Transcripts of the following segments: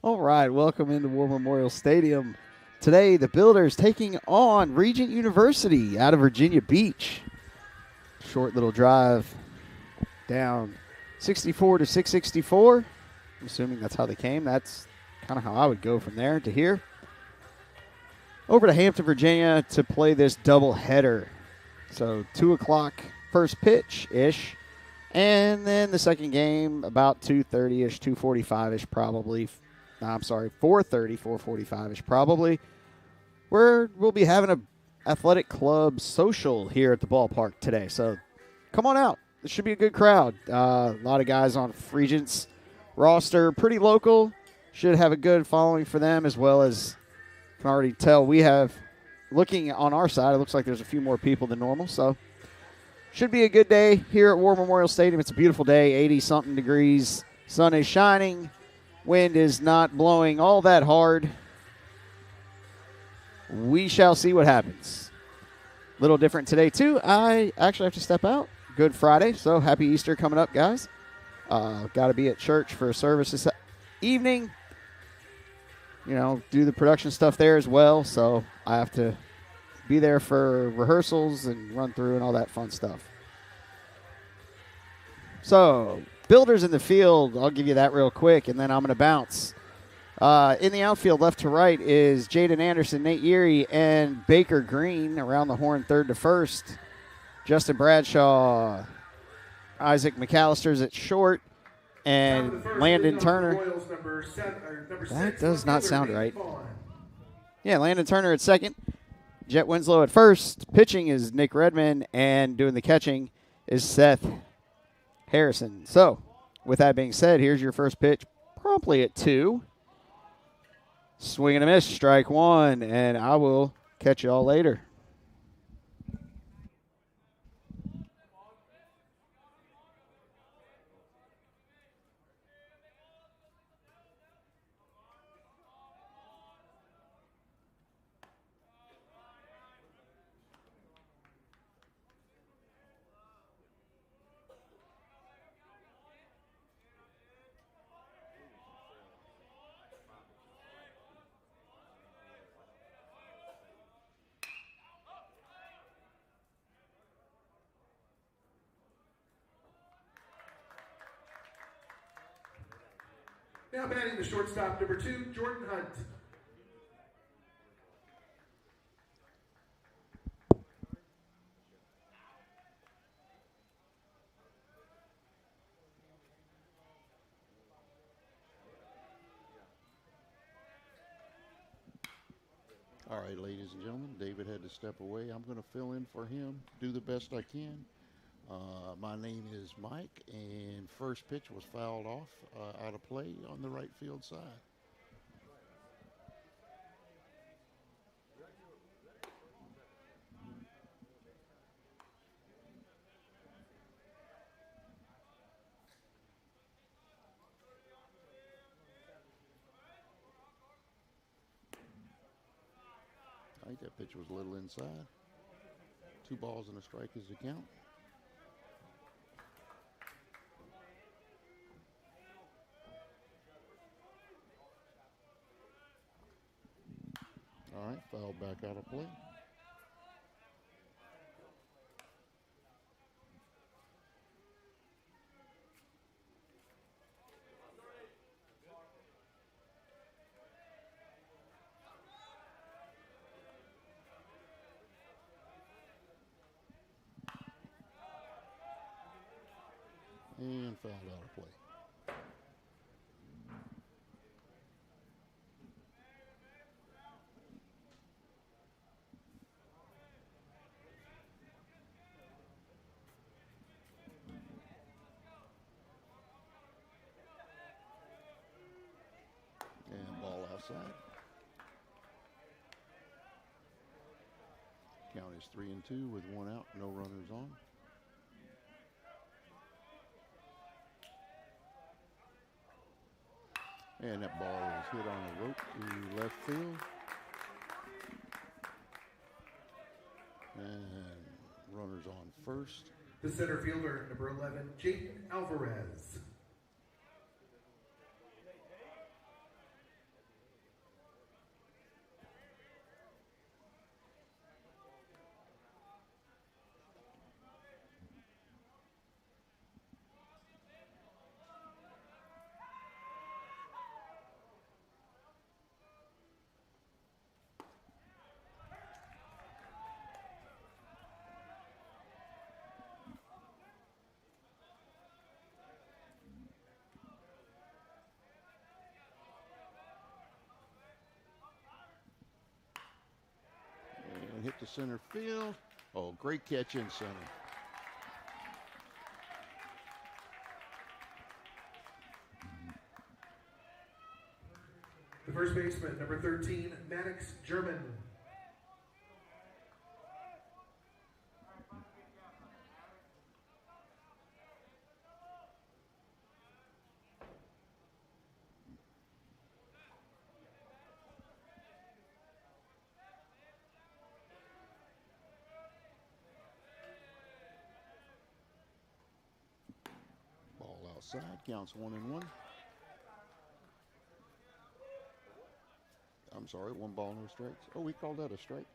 All right, welcome into War Memorial Stadium. Today, the Builders taking on Regent University out of Virginia Beach. Short little drive down 64 to 664. I'm assuming that's how they came. That's kind of how I would go from there to here. Over to Hampton, Virginia to play this doubleheader. So 2 o'clock first pitch-ish. And then the second game about 2:30-ish, 2:45-ish probably. No, I'm sorry, 4:30, 4:45-ish probably. We'll be having a athletic club social here at the ballpark today. So come on out. This should be a good crowd. A lot of guys on Regent's roster, pretty local. Should have a good following for them, as well as can already tell we have, looking on our side, it looks like there's a few more people than normal. So should be a good day here at War Memorial Stadium. It's a beautiful day, 80-something degrees. Sun is shining. Wind is not blowing all that hard. We shall see what happens. A little different today, too. I actually have to step out. Good Friday, so happy Easter coming up, guys. Got to be at church for a service this evening. You know, do the production stuff there as well, so I have to be there for rehearsals and run through and all that fun stuff. So, Builders in the field, I'll give you that real quick, and then I'm going to bounce. In the outfield, left to right, is Jaden Anderson, Nate Erie, and Baker Green around the horn, third to first. Justin Bradshaw, Isaac McAllister's at short, and Landon Turner. That does not sound right. Yeah, Landon Turner at second. Jet Winslow at first. Pitching is Nick Redmond, and doing the catching is Seth Harrison. So, with that being said, here's your first pitch, promptly at 2. Swing and a miss, strike 1, and I will catch you all later. Now batting the shortstop, number 2, Jordan Hunt. All right, ladies and gentlemen, David had to step away. I'm going to fill in for him, do the best I can. My name is Mike, and first pitch was fouled off out of play on the right field side. I think that pitch was a little inside. 2 balls and a strike is the count. All right, fouled back out of play. And fouled out of play. And ball outside. Count is 3-2 with 1 out, no runners on. And that ball is hit on a rope to left field. And runners on first. The center fielder, number 11, Jaden Alvarez. to center field. Oh, great catch in center. The first baseman, number 13, Maddox German. Ball outside, counts 1-1. I'm sorry, 1 ball, no strikes. Oh, we called that a strike.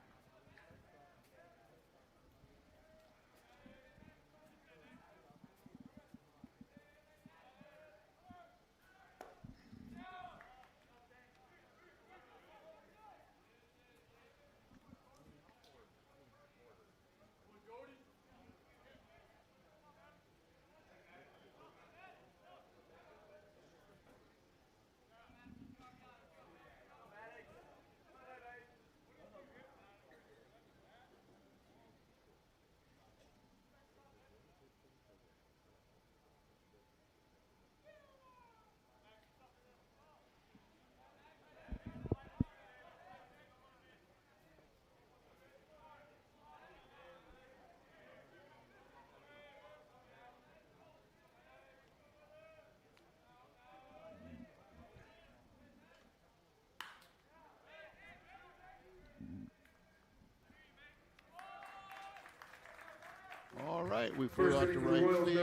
All right, we flew out to right field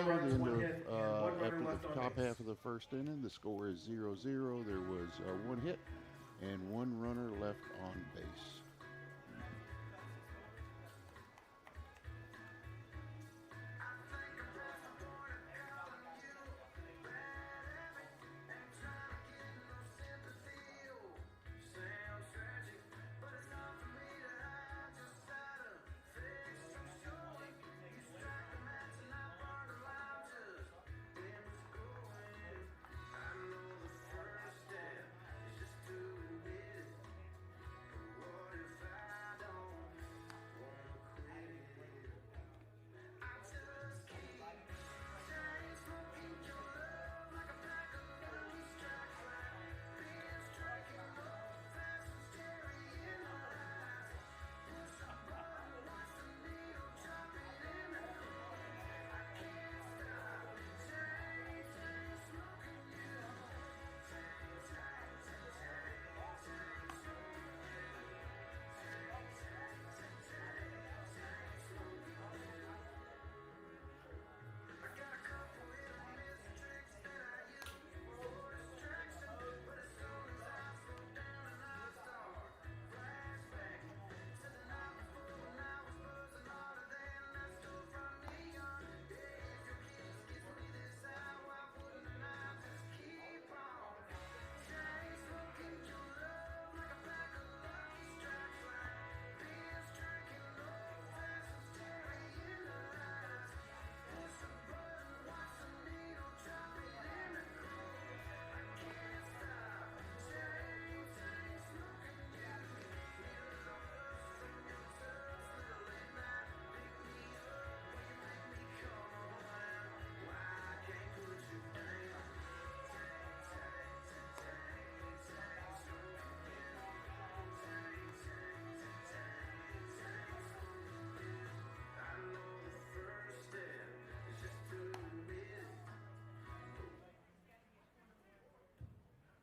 after the top half of the first inning. The score is 0-0. There was 1 hit and 1 runner left on base.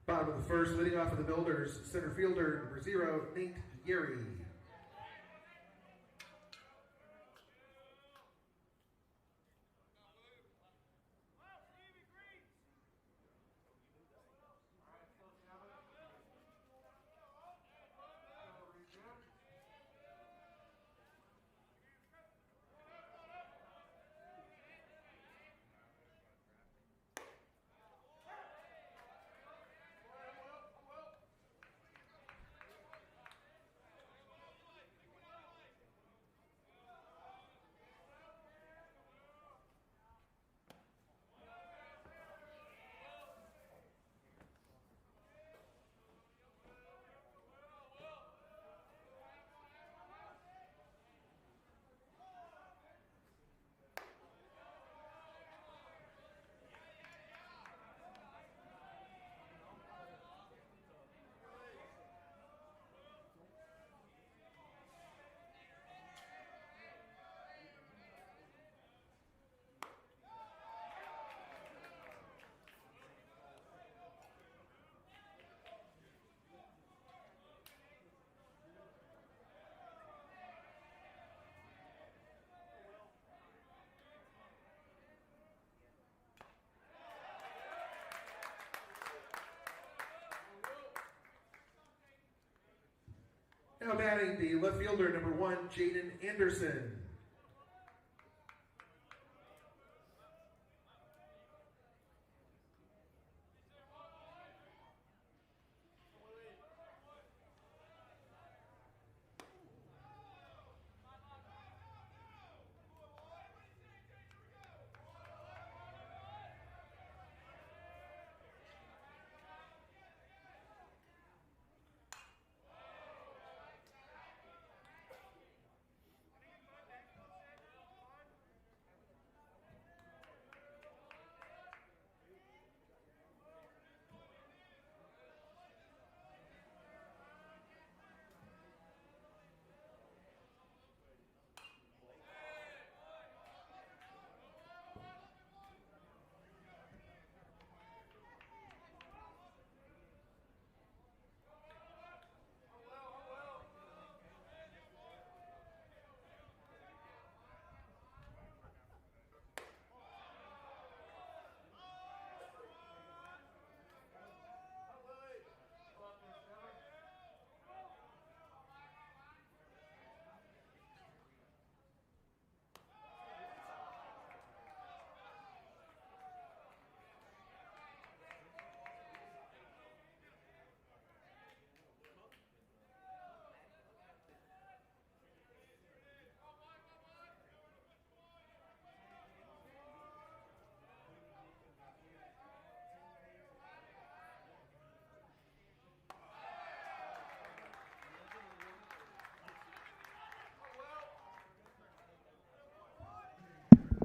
Bottom of the first, leading off of the Builders, center fielder, number 0, Nate Geary. Now batting the left fielder, number 1, Jaden Anderson.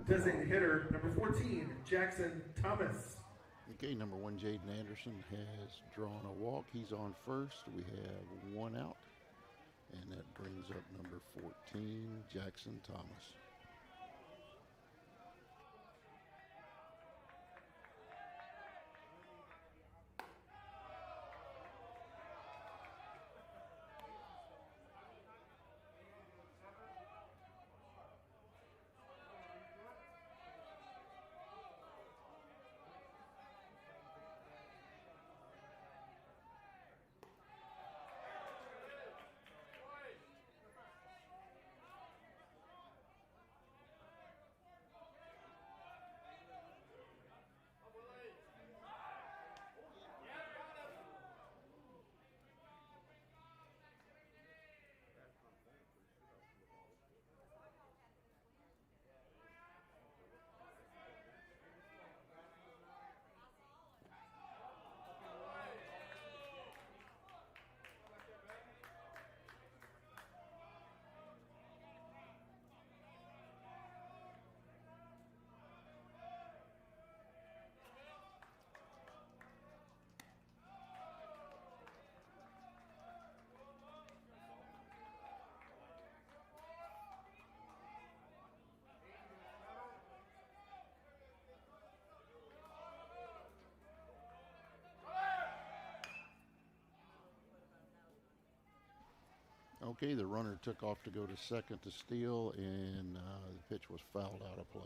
Designated hitter, number 14, Jackson Thomas. Okay, number 1, Jaden Anderson has drawn a walk. He's on first. We have 1 out. And that brings up number 14, Jackson Thomas. Okay, the runner took off to go to second to steal, and the pitch was fouled out of play.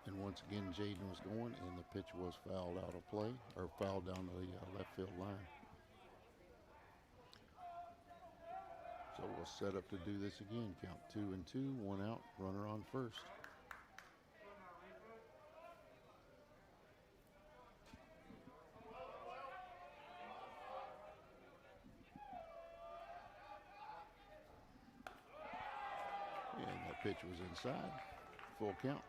And once again, Jaden was going, and the pitch was fouled out of play, or fouled down the left field line. So we'll set up to do this again. Count 2-2, 1 out, runner on first. And that pitch was inside. Full count.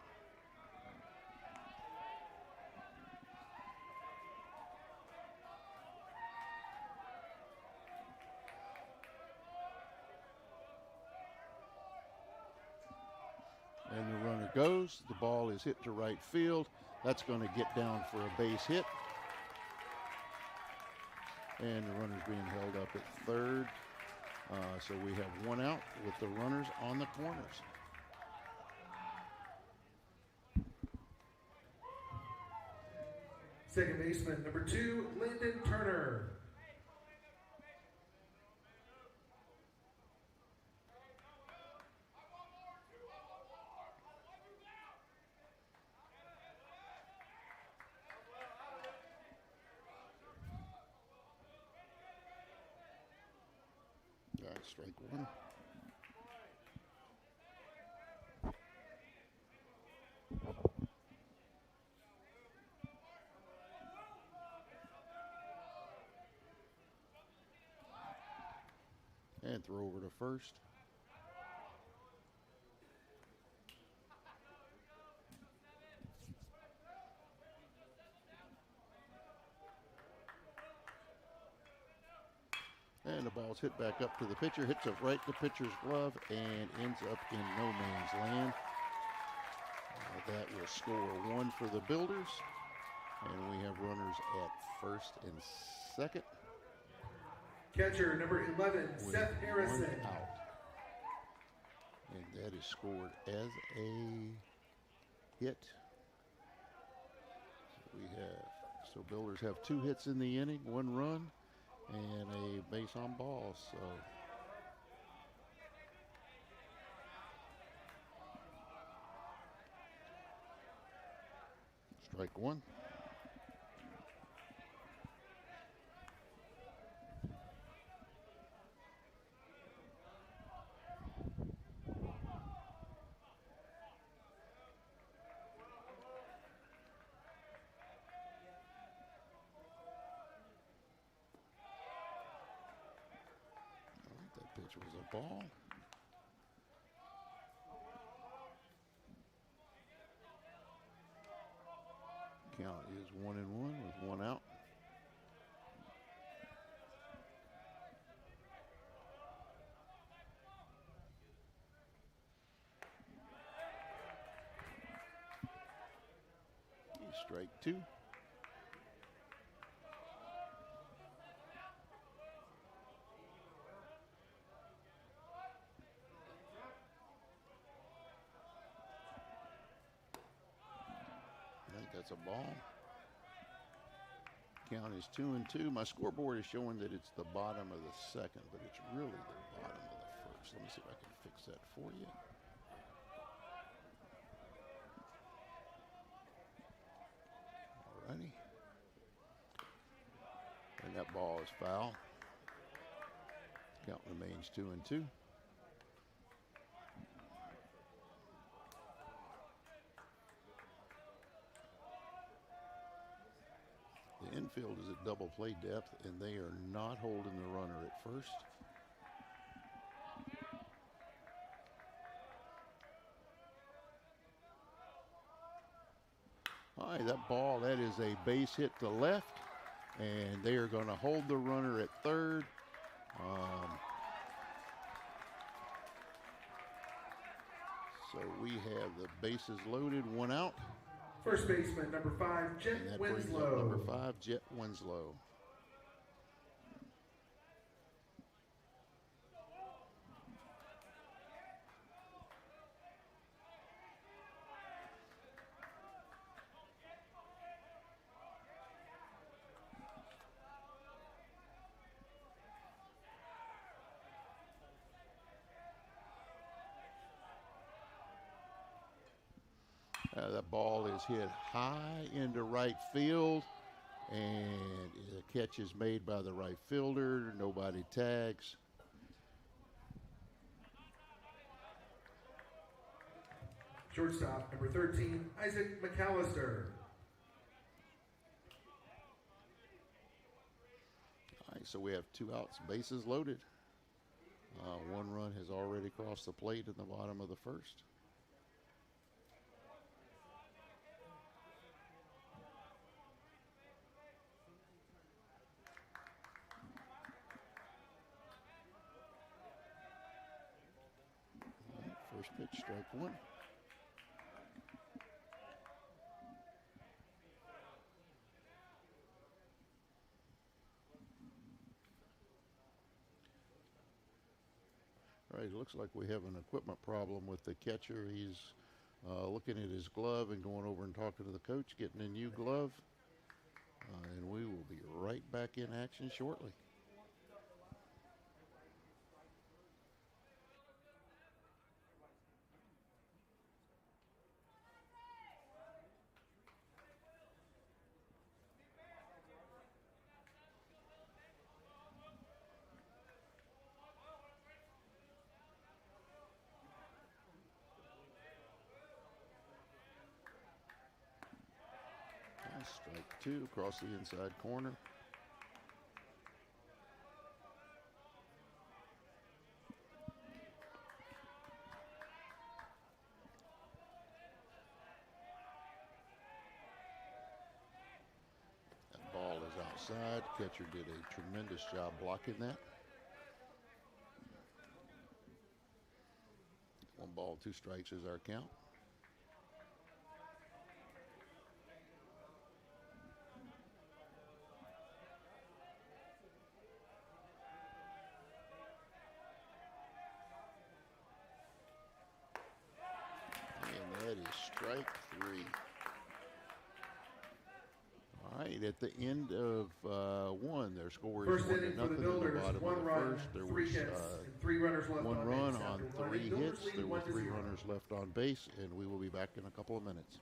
goes. The ball is hit to right field. That's going to get down for a base hit. And the runner's being held up at third. So we have one out with the runners on the corners. Second baseman, number 2, Lyndon Turner. Strike one. And throw over to first. And the ball's hit back up to the pitcher, hits it right to pitcher's glove, and ends up in no man's land. That will score one for the Builders. And we have runners at first and second. Catcher, number 11, Seth Harrison. One out. And that is scored as a hit. So Builders have 2 hits in the inning, 1 run, and a base on ball. So strike one. Pitch was a ball. Count is 1-1 with 1 out. Strike 2. That's a ball. Count is 2-2. My scoreboard is showing that it's the bottom of the second, but it's really the bottom of the first. Let me see if I can fix that for you. Alrighty. And that ball is foul. Count remains 2-2. The infield is at double play depth, and they are not holding the runner at first. All right, that ball, that is a base hit to left, and they are going to hold the runner at third. So we have the bases loaded, 1 out. First baseman, number 5, Jet And that brings up Winslow. number 5, Jet Winslow. That ball is hit high into right field, and the catch is made by the right fielder. Nobody tags. Shortstop, number 13, Isaac McAllister. All right, so we have 2 outs, bases loaded. 1 run has already crossed the plate in the bottom of the first. First pitch, strike 1. right, it looks like we have an equipment problem with the catcher. He's looking at his glove and going over and talking to the coach, getting a new glove. And we will be right back in action shortly. Strike two across the inside corner. That ball is outside. Catcher did a tremendous job blocking that. 1 ball, 2 strikes is our count. And that is strike 3. All right, at the end of 1, their score is First 1 inning to for the nothing in the Builders, bottom 1 of the run, first. There 3 was hits, and 3 runners left 1 on run base. on After 3 Builders hits. lead There were 1 to 3 0. runners left on base, and we will be back in a couple of minutes.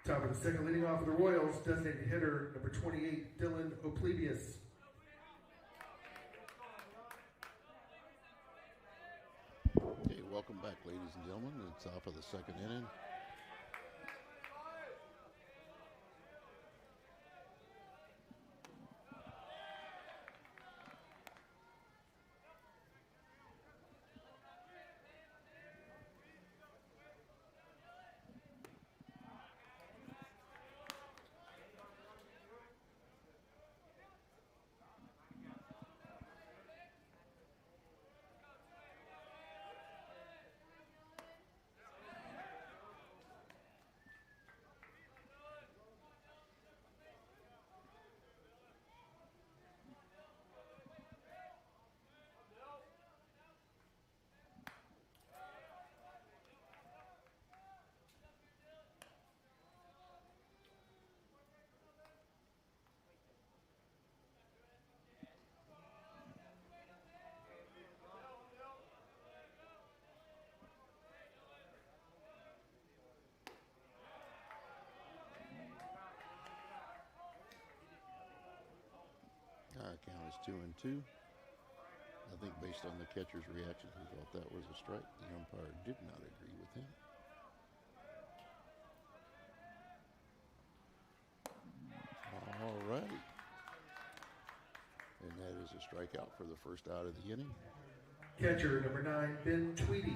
Top of the second, leading off for the Royals, designated hitter number 28, Dylan Oplebius. Okay, welcome back, ladies and gentlemen. It's top of the second inning. Count is 2-2. I think based on the catcher's reaction, he thought that was a strike. The umpire did not agree with him. All right. And that is a strikeout for the first out of the inning. Catcher number 9, Ben Tweedy.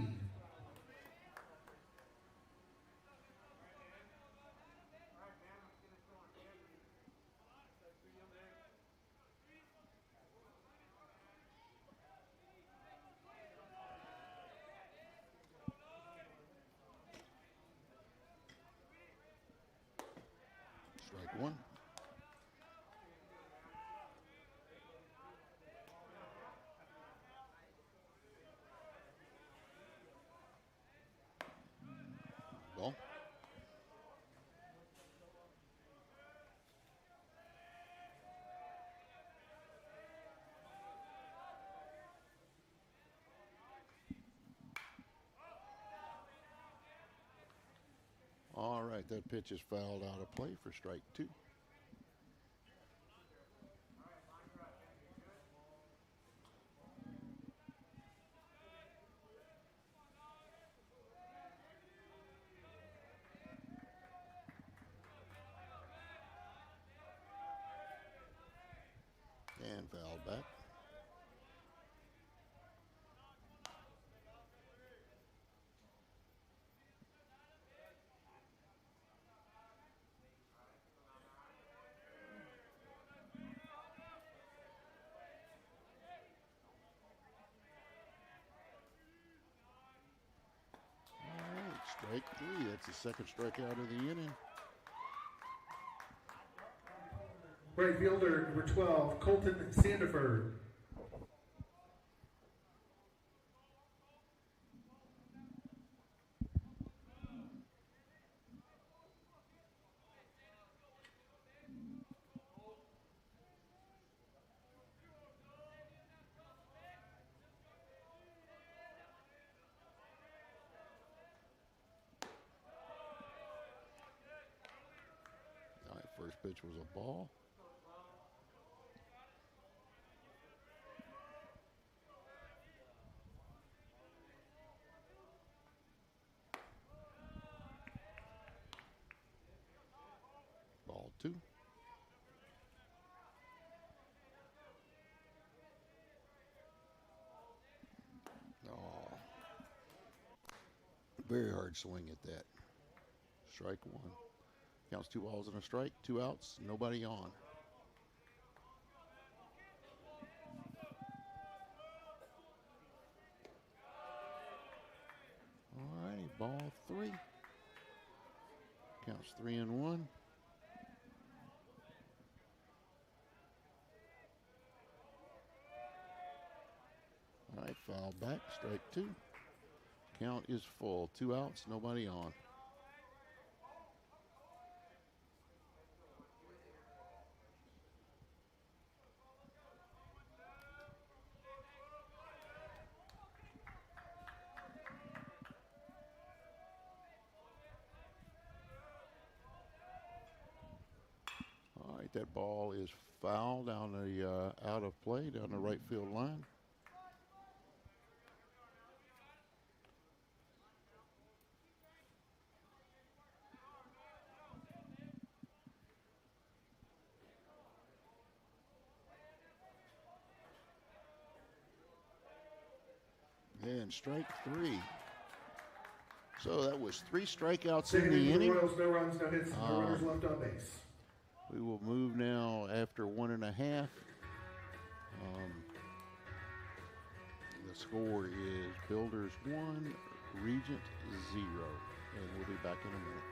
right, that pitch is fouled out of play for strike 2. And fouled back. All right, strike 3. That's the second strikeout of the inning. Right fielder, number 12, Colton Sandiford. All right, first pitch was a ball. Ball 2. Oh, very hard swing at that. Strike 1. Counts 2 balls and a strike, 2 outs, nobody on. All righty, ball 3. Counts 3-1. All right, foul back, strike 2. Count is full, 2 outs, nobody on. All right, that ball is foul down the out of play down the right field line. And strike 3. So that was 3 strikeouts Second in the for the inning. Royals, no runs, no hits, no runners left on base. We will move now after 1.5. The score is Builders 1, Regent 0. And we'll be back in a minute.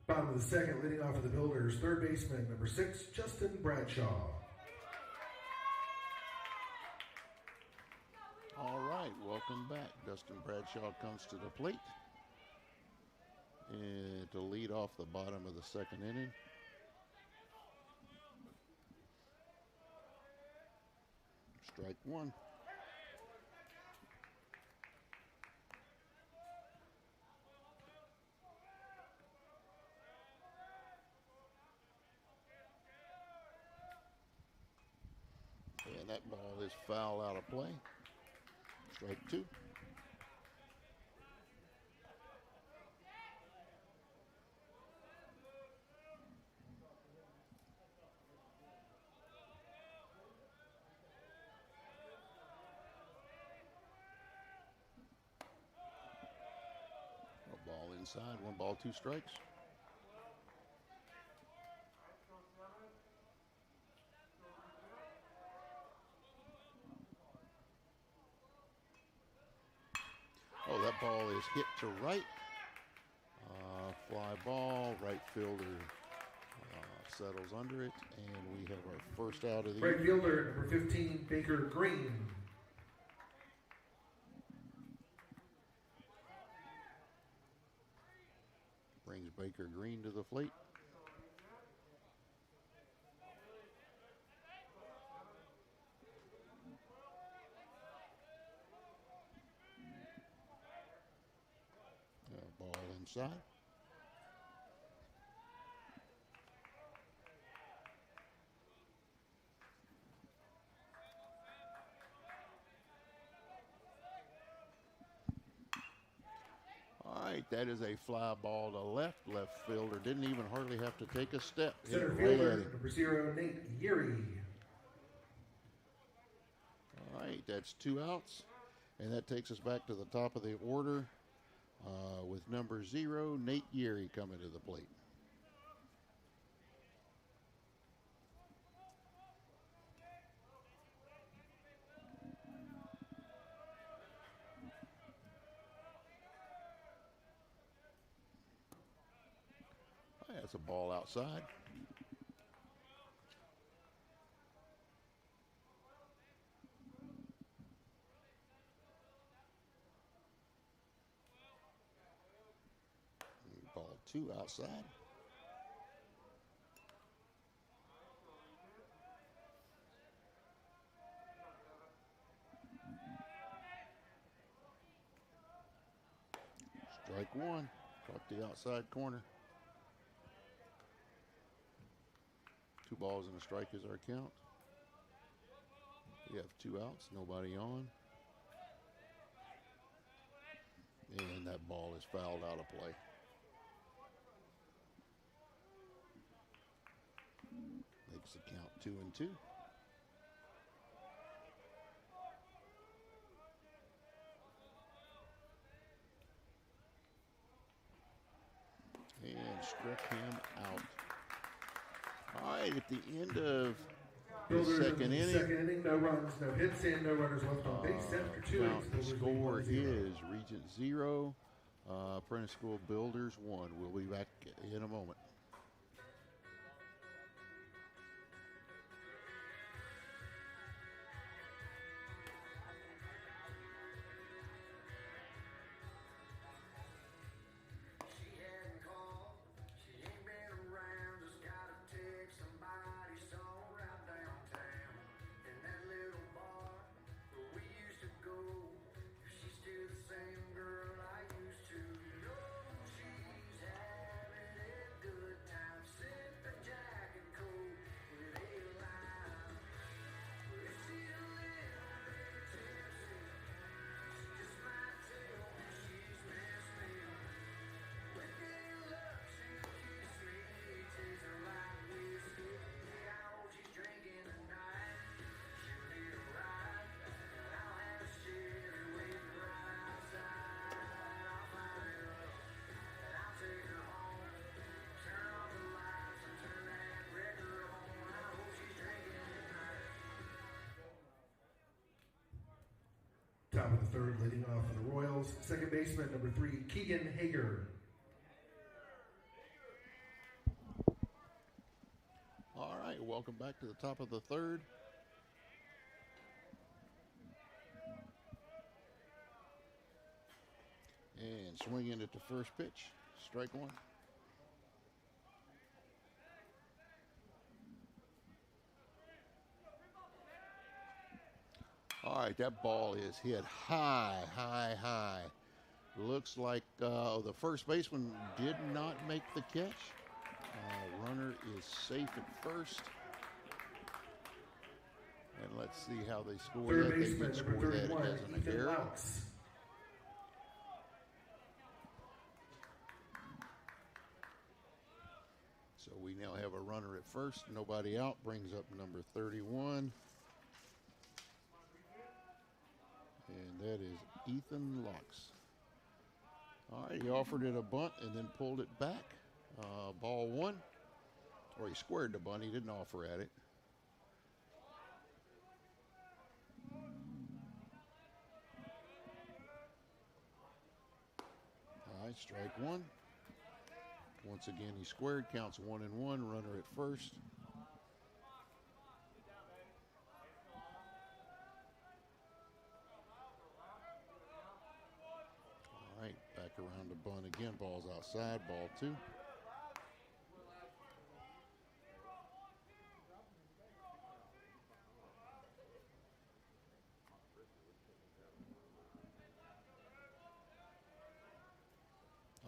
Bottom of the second, leading off for the Builders, third baseman, number 6, Justin Bradshaw. All right, welcome back. Dustin Bradshaw comes to the plate and to lead off the bottom of the second inning. Strike one. And that ball is foul out of play. Strike two. A ball inside, 1 ball, 2 strikes. Oh, that ball is hit to right. Fly ball, right fielder settles under it, and we have our first out of the Right fielder, number 15, Baker Green. Brings Baker Green to the plate. Ball inside. All right, that is a fly ball to left. Left fielder didn't even hardly have to take a step. Center Hit fielder, right at him. number 0, Nate Yeary. All right, that's 2 outs. And that takes us back to the top of the order with number 0, Nate Yeary, coming to the plate. That's a ball outside. Ball 2 outside. Strike 1. Caught the outside corner. 2 balls and a strike is our count. We have 2 outs, nobody on. And that ball is fouled out of play. Makes the count 2-2. And struck him out. All right, at the end of the second inning, no runs, no hits, and no runners left on base after 2 innings. The score is Regent 0, Apprentice School Builders 1. We'll be back in a moment. Top of the third, leading off for the Royals, second baseman, number 3, Keegan Hager. All right, welcome back to the top of the third. And swinging at the first pitch, strike 1. All right, that ball is hit high, high, high. Looks like the first baseman did not make the catch. Runner is safe at first. And let's see how they score Third that. They baseman, would number score that 31, as an Ethan error. Laux. So we now have a runner at first. Nobody out. Brings up number 31. And that is Ethan Laux. All right, he offered it a bunt and then pulled it back. Ball one. Or he squared the bunt. He didn't offer at it. All right, strike one. Once again, he squared. Counts 1-1. Runner at first. All right, back around the bunt again. Ball's outside. Ball two.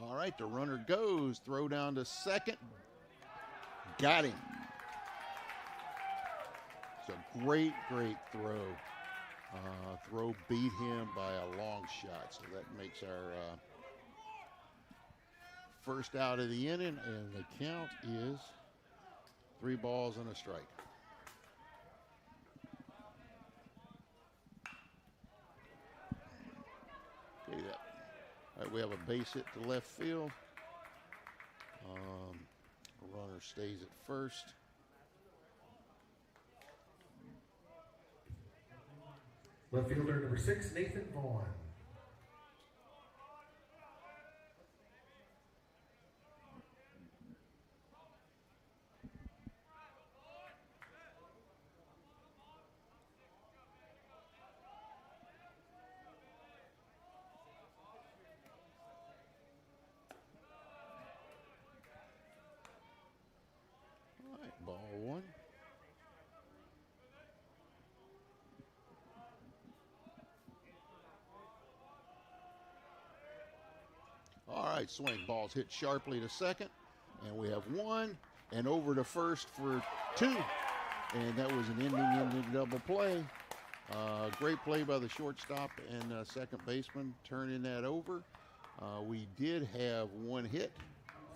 All right, the runner goes. Throw down to second. Got him. It's a great, great throw. Throw beat him by a long shot. So that makes our first out of the inning, and the count is 3 balls and a strike. Okay, that. All right, we have a base hit to left field. Runner stays at first. Left fielder, number 6, Nathan Vaughn. All right, ball one. All right, swing. Ball's hit sharply to second. And we have 1 and over to first for 2. And that was an ending double play. Great play by the shortstop and second baseman turning that over. We did have 1 hit.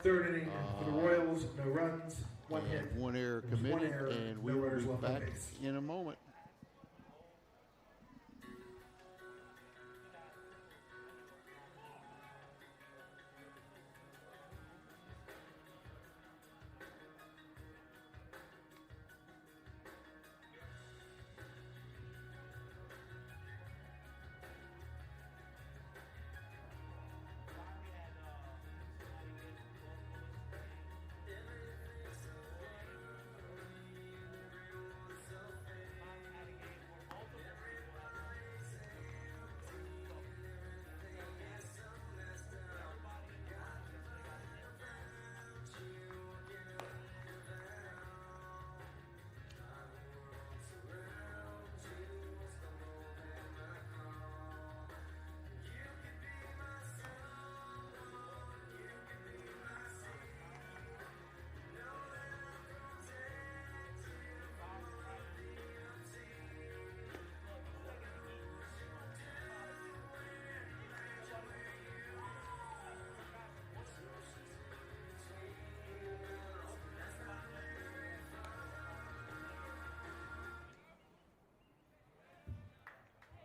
Third inning for the Royals, no runs, 1 hit. 1 error There was one committed, error, and we no will runners be left on back base. in a moment.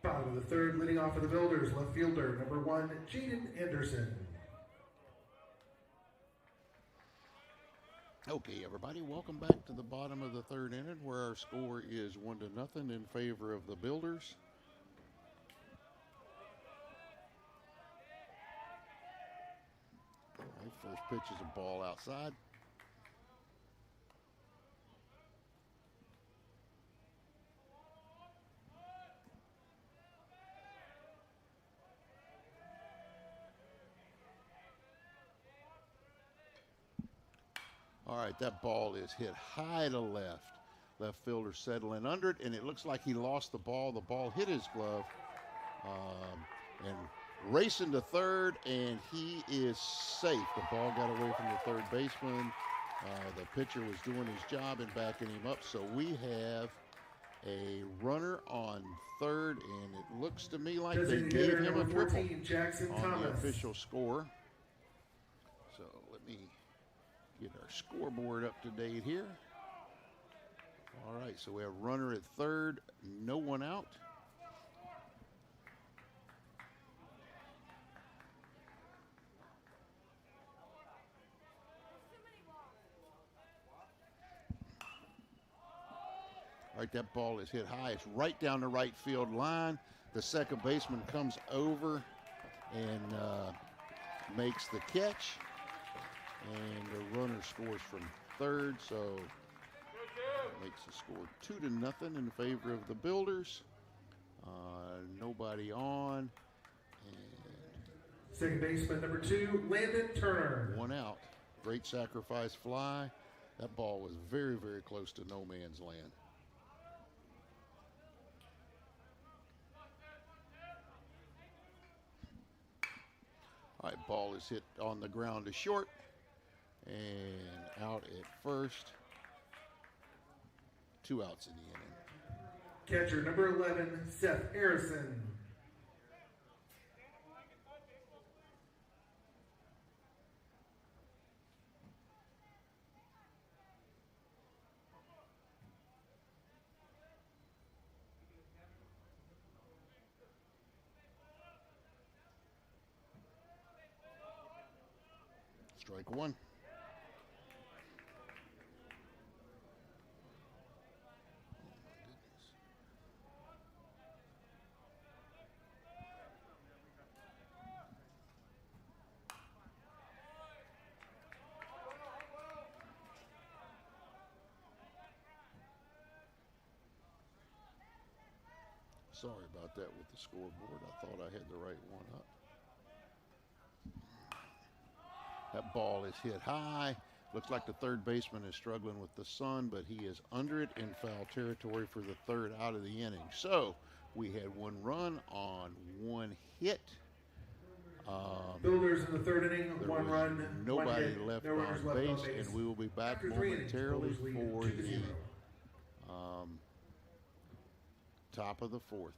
Bottom of the third, leading off for the Builders, left fielder, number 1, Jaden Anderson. Okay, everybody, welcome back to the bottom of the third inning where our score is 1-0 in favor of the Builders. All right, first pitch is a ball outside. All right, that ball is hit high to left. Left fielder settling under it, and it looks like he lost the ball. The ball hit his glove, and racing to third, and he is safe. The ball got away from the third baseman. The pitcher was doing his job and backing him up, so we have a runner on third, and it looks to me like they gave him a triple 14, Jackson on Thomas. the official score. So let me get our scoreboard up to date here. All right, so we have runner at third, no one out. All right, that ball is hit high. It's right down the right field line. The second baseman comes over and makes the catch. And the runner scores from third, so that makes the score 2-0 in favor of the Builders. Nobody on. And second baseman number 2, Landon Turner. one out. Great sacrifice fly. That ball was very, very close to no man's land. All right, ball is hit on the ground to short and out at first. 2 outs in the inning. Catcher number 11, Seth Harrison. Strike one. Sorry about that with the scoreboard. I thought I had the right one up. That ball is hit high. Looks like the third baseman is struggling with the sun, but he is under it in foul territory for the third out of the inning. So we had 1 run on 1 hit. Builders in the third inning, There 1 was run, nobody 1 hit, left, no runners on, left base, on base. and we will be back After 3 innings, momentarily Builders lead for 2-0. the top of the fourth.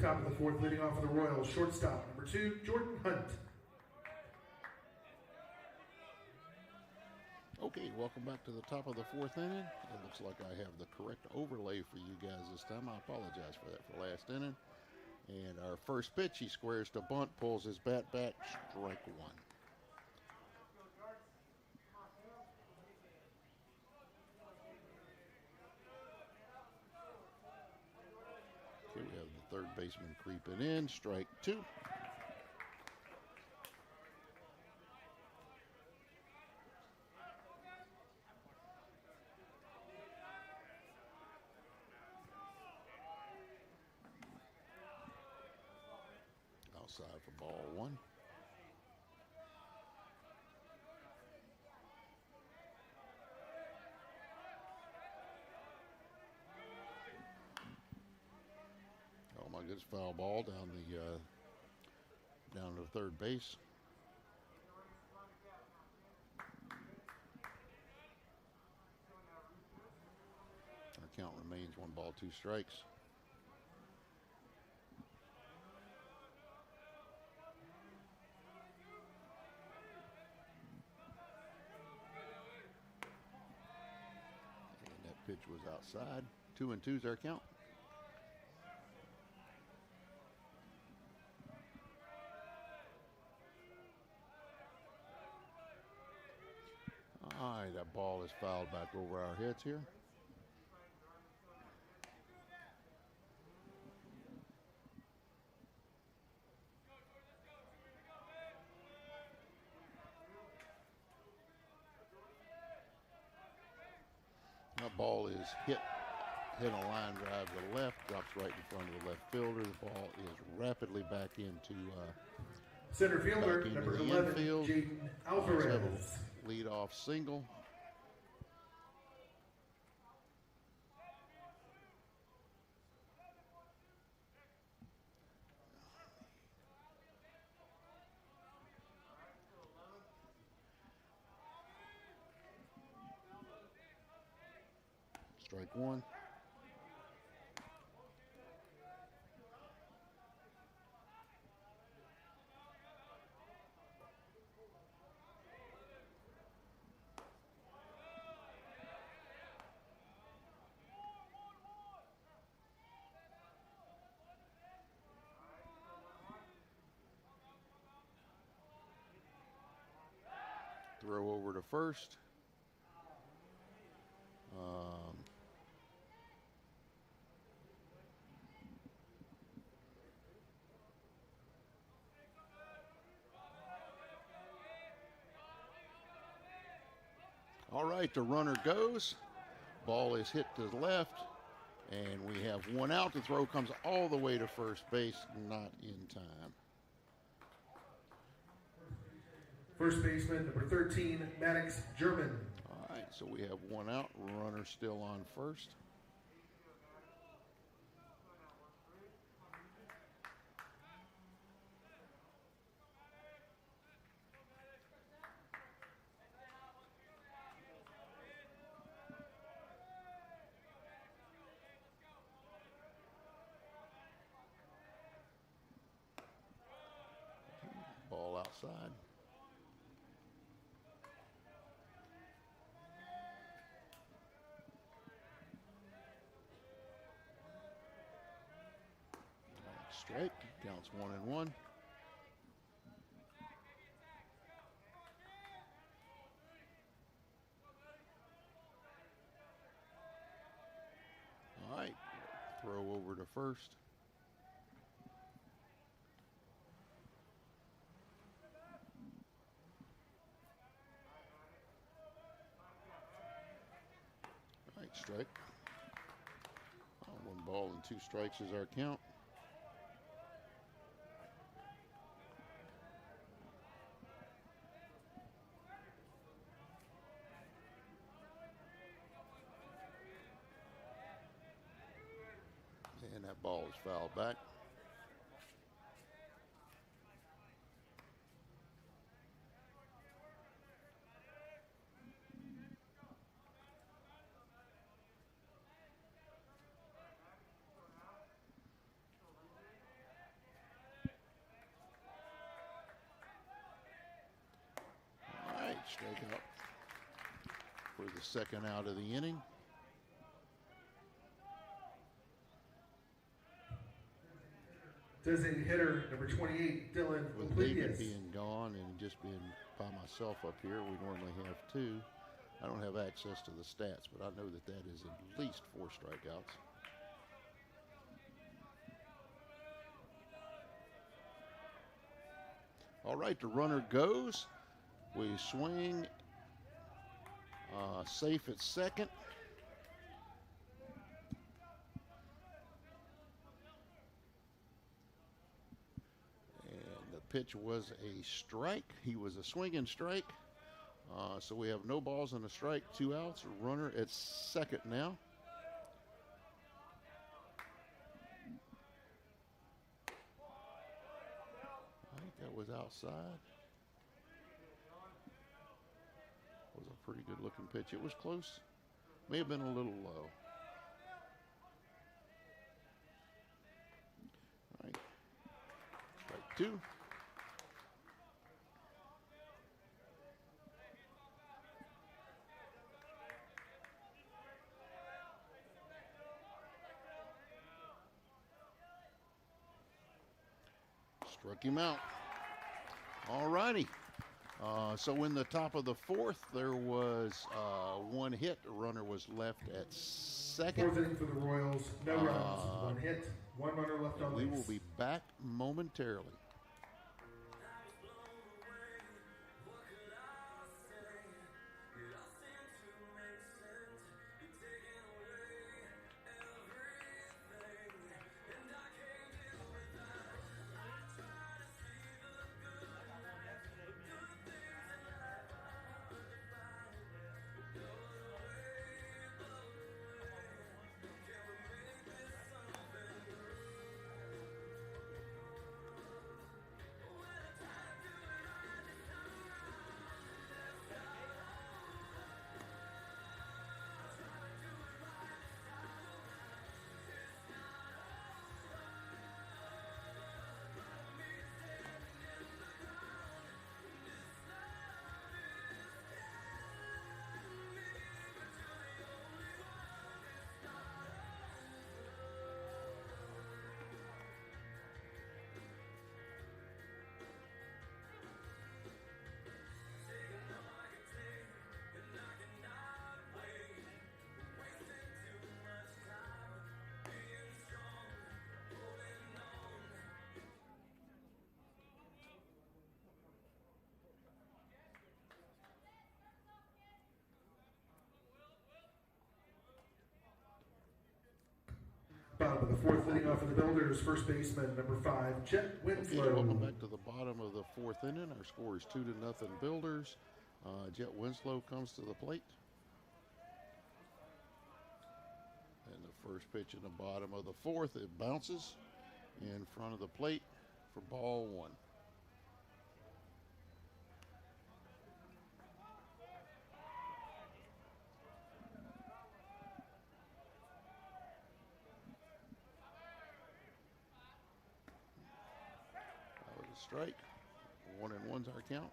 Top of the fourth, leading off for the Royals, shortstop number 2, Jordan Hunt. Okay, welcome back to the top of the fourth inning. It looks like I have the correct overlay for you guys this time. I apologize for that for last inning. And our first pitch, he squares to bunt, pulls his bat back, strike 1. baseman creeping in. Strike 2. Outside for ball 1. Oh my goodness, foul ball down to third base. Our count remains 1 ball, 2 strikes. And that pitch was outside. 2-2 is our count. All right, that ball is fouled back over our heads here. That ball is hit a line drive to the left, drops right in front of the left fielder. The ball is rapidly back into Center fielder, into number the 11, infield. Jaden Alvarez. Lead-off single. Strike 1. Throw over to first. All right, the runner goes. Ball is hit to the left, and we have 1 out. The throw comes all the way to first base, not in time. First baseman, number 13, Maddox German. All right, so we have 1 out. Runner still on first. Ball outside. Strike. Counts 1-1. All right. Throw over to first. All right, strike. 1 ball and 2 strikes is our count. And that ball is fouled back. All right, strikeout for the second out of the inning. Designated hitter, number 28, Dylan With David Oblivious. being gone and just being by myself up here, we normally have 2. I don't have access to the stats, but I know that is at least 4 strikeouts. All right, the runner goes. We swing. Safe at second. And the pitch was a strike. He was a swinging strike. So we have no balls and a strike, 2 outs. Runner at second now. I think that was outside. Was a pretty good looking pitch. It was close. May have been a little low. All right. Strike 2. Struck him out. All righty. So in the top of the 4th, there was 1 hit. The runner was left at second. 4th inning for the Royals. No runs, 1 hit, 1 runner left on base. We will be back momentarily. Bottom of the 4th, leading off for the Builders, first baseman, number 5, Jet Winslow. Okay, welcome back to the bottom of the 4th inning. Our score is 2-0 Builders. Jet Winslow comes to the plate. And the first pitch in the bottom of the 4th, it bounces in front of the plate for ball 1. Strike. 1-1's our count.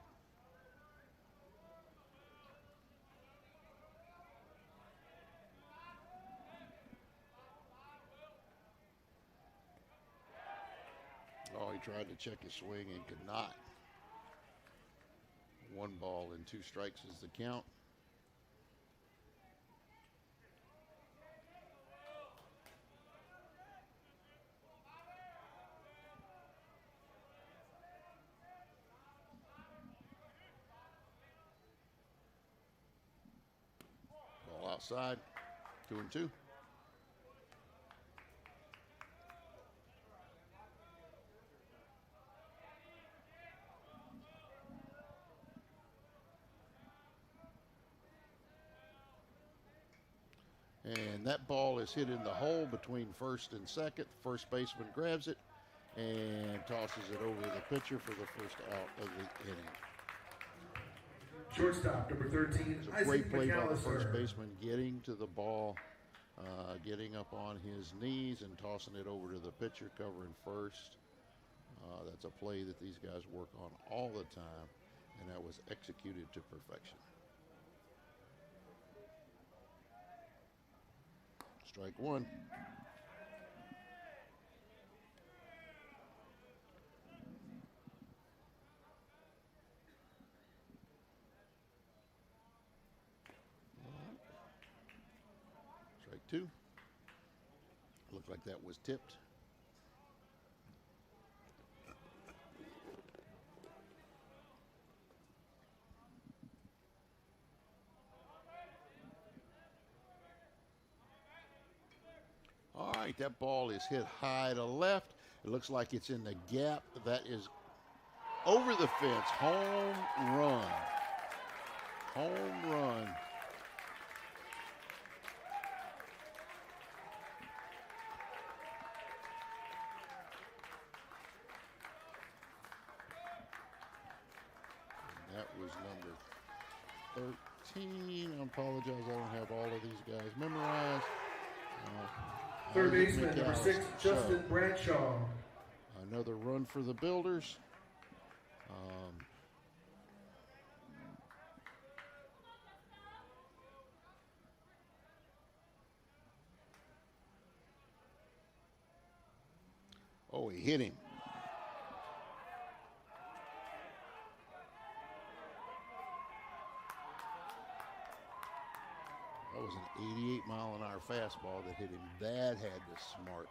Oh, he tried to check his swing and could not. 1 ball and 2 strikes is the count. Outside, 2-2. And that ball is hit in the hole between first and second. First baseman grabs it and tosses it over the pitcher for the first out of the inning. Shortstop, number 13, It's a Isaac great play by the first McAllister. baseman, getting to the ball, getting up on his knees and tossing it over to the pitcher, covering first. That's a play that these guys work on all the time, and that was executed to perfection. Strike 1. Strike 2. Looked like that was tipped. 28. That ball is hit high to left. It looks like it's in the gap. That is over the fence. Home run. Home run. And that was number 13. I apologize, I don't have all of these guys memorized. Third Isaac baseman, number 6, McAllister. Justin Bradshaw. Another run for the Builders. Oh, he hit him. That was an 88-mile-an-hour fastball that hit him. That had to smart.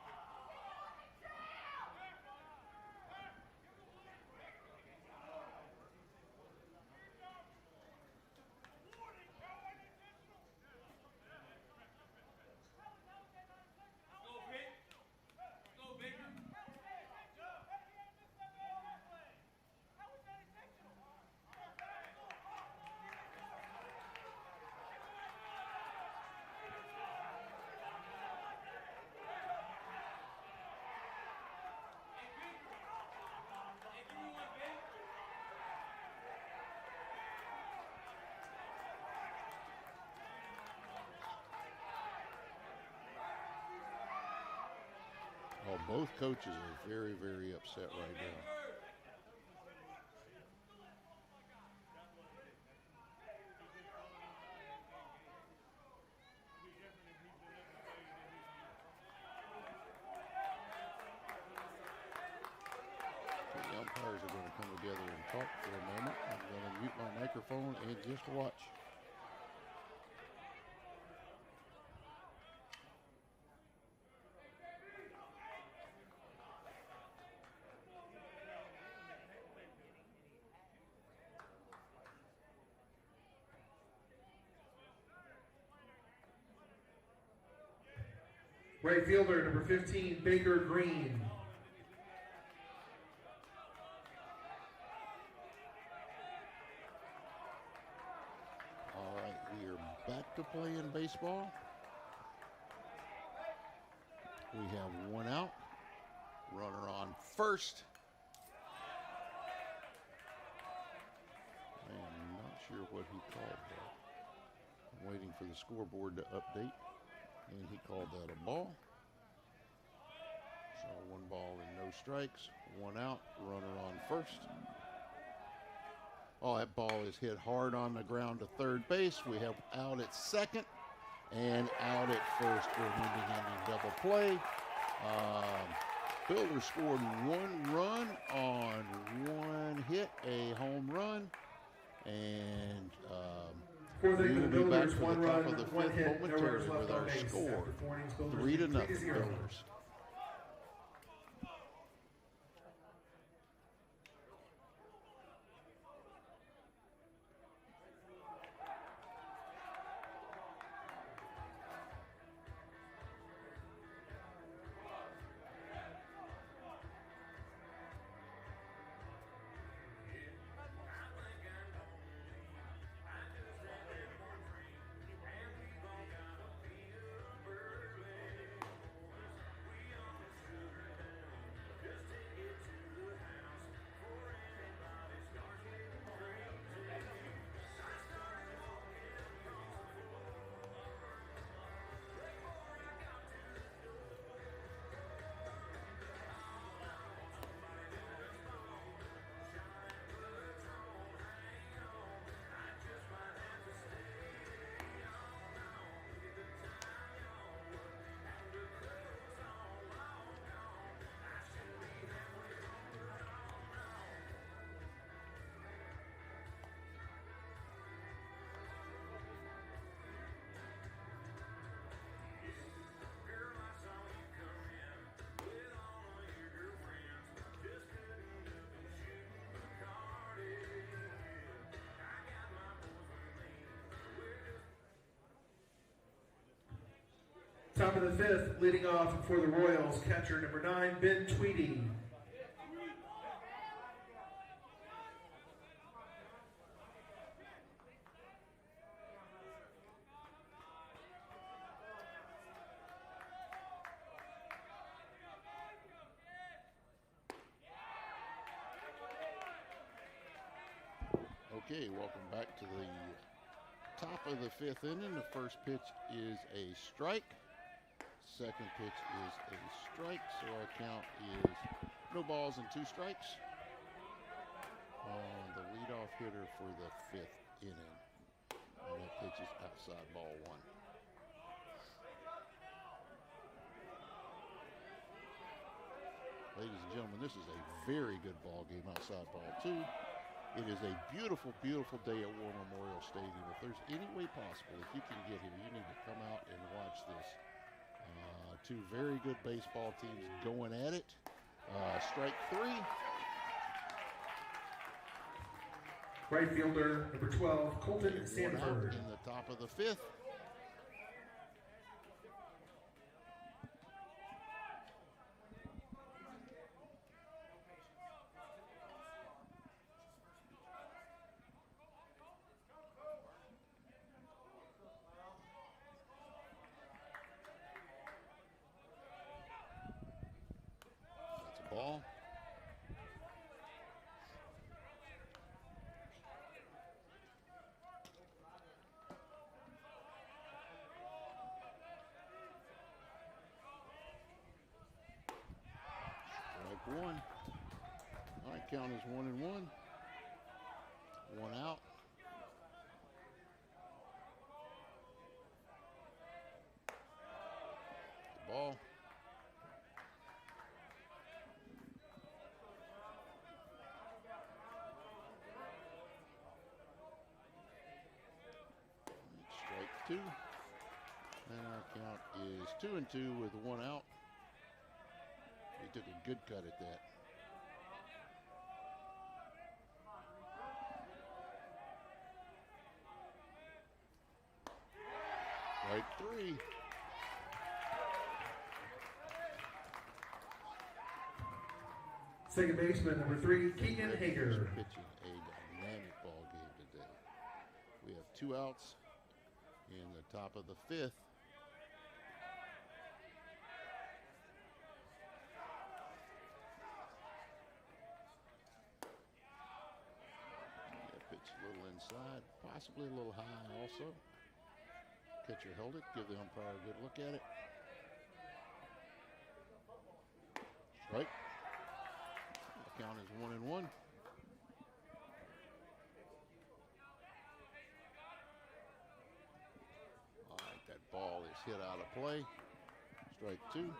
Oh, both coaches are very, very upset right now. The umpires are going to come together and talk for a moment. I'm going to mute my microphone and just watch. Right fielder, number 15, Baker Green. All right, we are back to playing baseball. We have one out. Runner on first. I am not sure what he called that. I'm waiting for the scoreboard to update. And he called that a ball. So 1 ball and no strikes. 1 out. Runner on first. Oh, that ball is hit hard on the ground to third base. We have out at second and out at first for a Mindy double play. Builder scored 1 run on 1 hit, a home run. And we will be back to the top of the 5th momentarily with our score. 3-0 Builders. Top of the fifth, leading off for the Royals, catcher number 9, Ben Tweedy. Okay, welcome back to the top of the fifth inning. The first pitch is a strike. Second pitch is a strike, so our count is no balls and 2 strikes on the leadoff hitter for the fifth inning. And that pitch is outside ball 1. Ladies and gentlemen, this is a very good ball game, outside ball 2. It is a beautiful, beautiful day at War Memorial Stadium. If there's any way possible, if you can get here, you need to come out and watch this. 2 very good baseball teams going at it. Strike 3. Right fielder, number 12, Colton One out Sanford. in the top of the fifth. That's a ball. Strike 1. All right, count is 1-1. 1 out. The ball. Strike 2. And our count is 2-2 with 1 out. He took a good cut at that. Strike 3. Second baseman, number 3, Keegan Hager. Pitching a dynamic ball game today. We have 2 outs in the top of the fifth. That pitch a little inside, possibly a little high also. Catcher held it, give the umpire a good look at it. Strike. The count is 1-1. All right, that ball is hit out of play. Strike 2.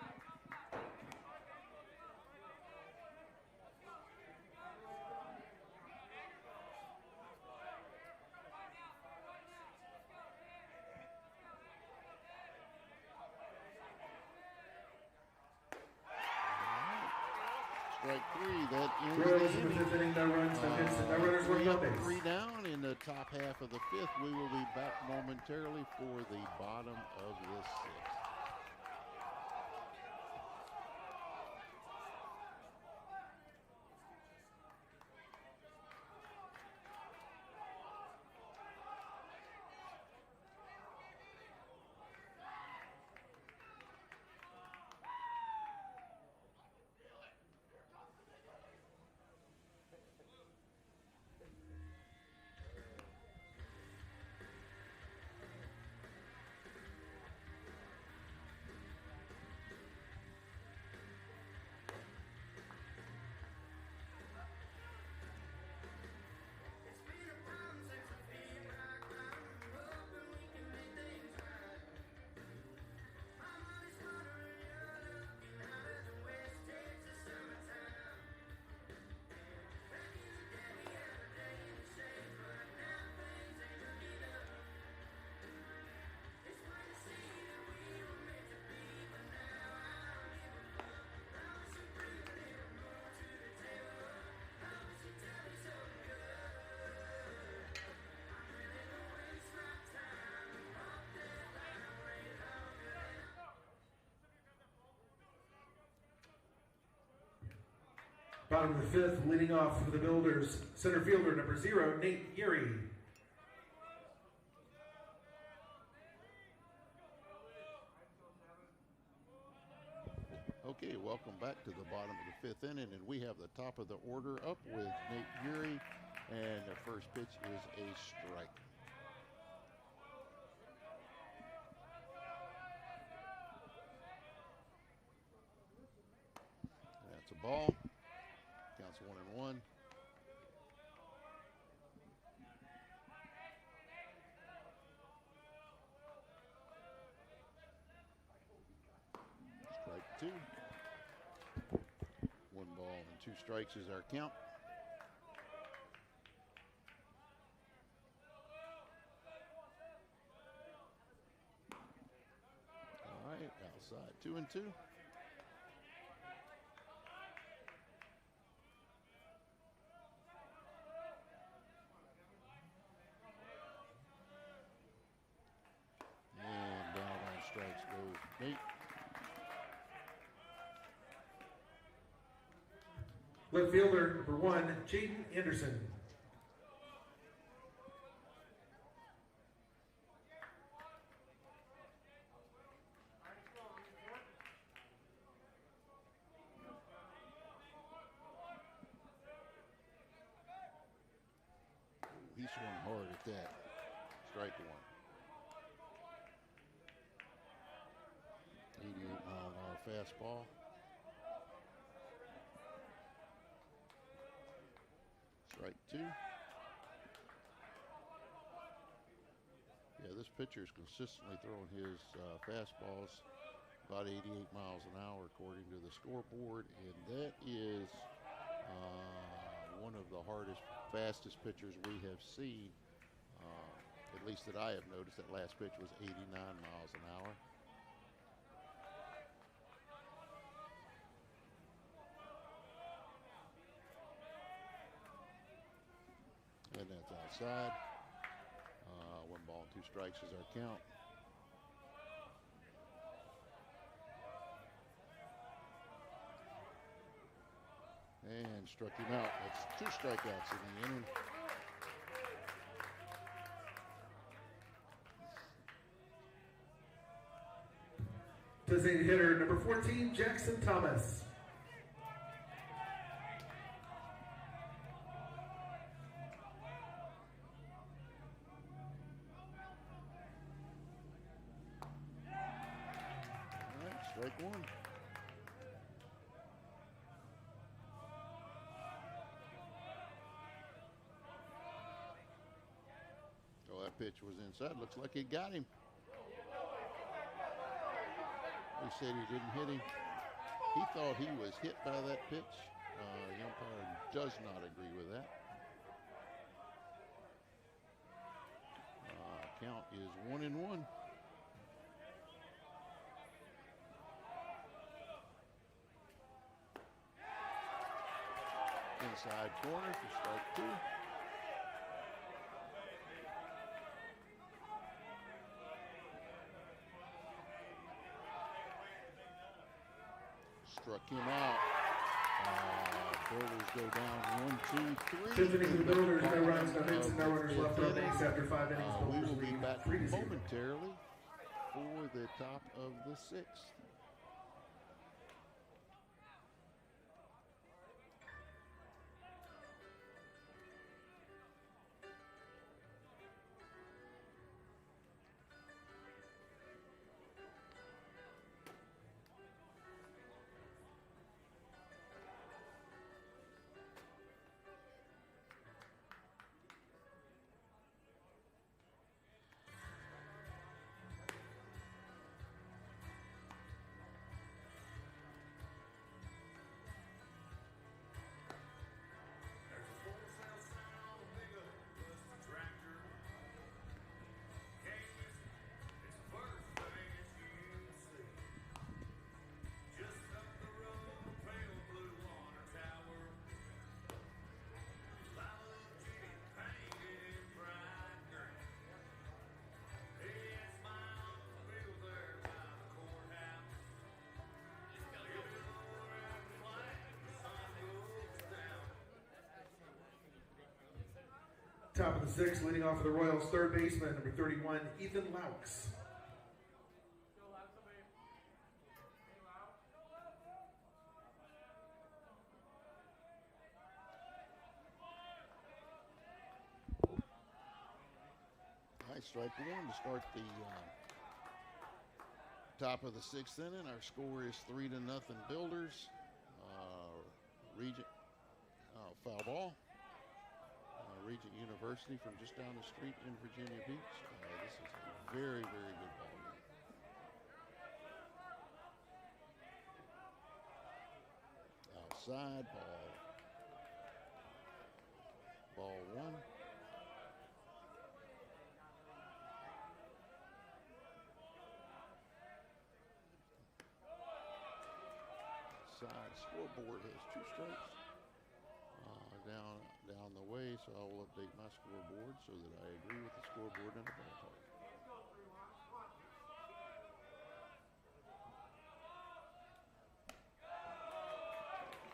Strike 3. That ends Royals the in the inning. 5th inning, no runs, no hits, and no runners left 3 on up, base. 3 down in the top half of the fifth. We will be back momentarily for the bottom of the sixth. Bottom of the fifth, leading off for the Builders, center fielder number 0, Nate Geary. Okay, welcome back to the bottom of the fifth inning, and we have the top of the order up with Nate Geary, and the first pitch is a strike. That's a ball. Counts 1-1. Strike 2. 1 ball and 2 strikes is our count. All right, outside 2-2. And down on strikes goes Nate. Left fielder number 1, Jaden Anderson. He swung hard at that. Strike 1. 88-mile-an-hour fastball. Strike 2. Yeah, this pitcher is consistently throwing his fastballs about 88 miles an hour according to the scoreboard, and that is one of the hardest, fastest pitchers we have seen, at least that I have noticed. That last pitch was 89 miles an hour. And that's outside. 1 ball and 2 strikes is our count. And struck him out. That's 2 strikeouts in the inning. Designated hitter number 14, Jackson Thomas. All right, strike 1. Oh, that pitch was inside. Looks like it got him. He said he didn't hit him. He thought he was hit by that pitch. The umpire does not agree with that. Count is 1-1. Inside corner for strike 2. Struck him out. Builders go down 1, 2, 3. 5th inning for the Builders, no runs, no hits, and no runners left on base after 5 innings. We Builders will be lead back 3-0. momentarily for the top of the 6th. Top of the sixth, leading off for the Royals, third baseman, number 31, Ethan Laux. Nice strike one to start the top of the sixth inning. Our score is 3-0 Builders. Regent foul ball. Regent University from just down the street in Virginia Beach. This is a very, very good ball game. Outside ball one. Side scoreboard has 2 strikes down the way, so I will update my scoreboard so that I agree with the scoreboard in the ballpark.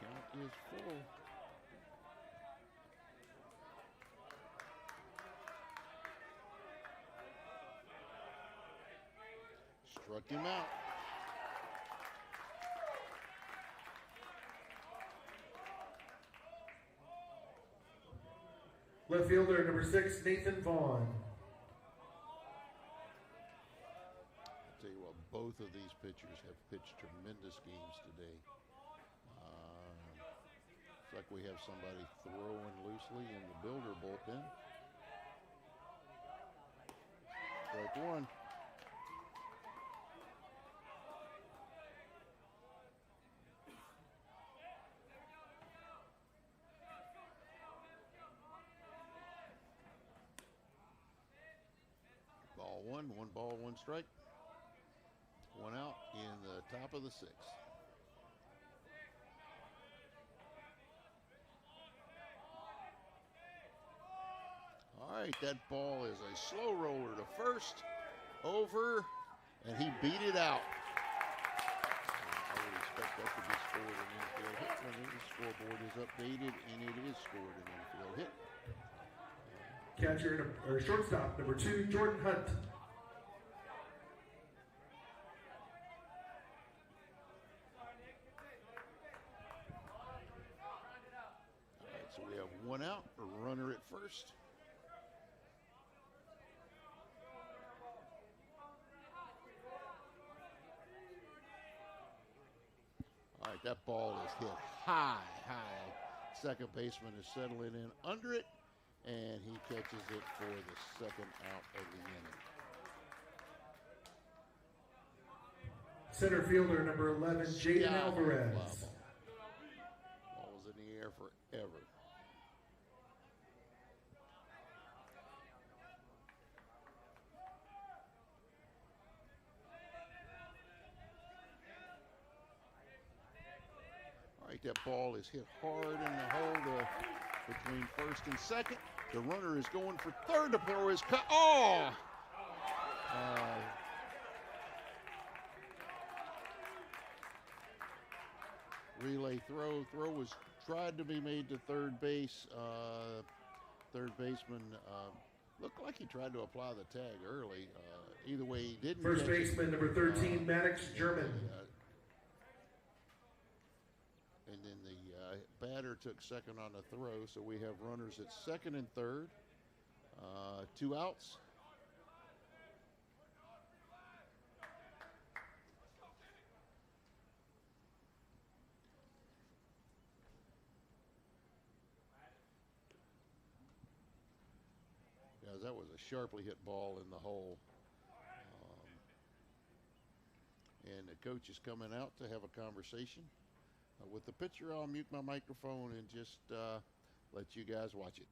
Count is full. Struck him out. Left fielder, number 6, Nathan Vaughn. I'll tell you what, both of these pitchers have pitched tremendous games today. It's like we have somebody throwing loosely in the Builder bullpen. Strike one. One ball, 1 strike. 1 out in the top of the sixth. All right, that ball is a slow roller to first, over, and he beat it out. I would expect that to be scored an infield hit when the scoreboard is updated, and it is scored an infield hit. Catcher, or shortstop, number 2, Jordan Hunt. All right, so we have 1 out, a runner at first. All right, that ball is hit high. Second baseman is settling in under it, and he catches it for the second out of the inning. Center fielder, number 11, Jaden Alvarez. Ball was in the air forever. All right, that ball is hit hard in the hole between first and second. The runner is going for third to throw his cut. Oh! Relay throw. Throw was tried to be made to third base. Third baseman looked like he tried to apply the tag early. Either way, he didn't. First baseman, number 13, Maddox German. And then the batter took second on the throw, so we have runners at second and third. 2 outs. Yeah, that was a sharply hit ball in the hole. And the coach is coming out to have a conversation with the pitcher. I'll mute my microphone and just let you guys watch it.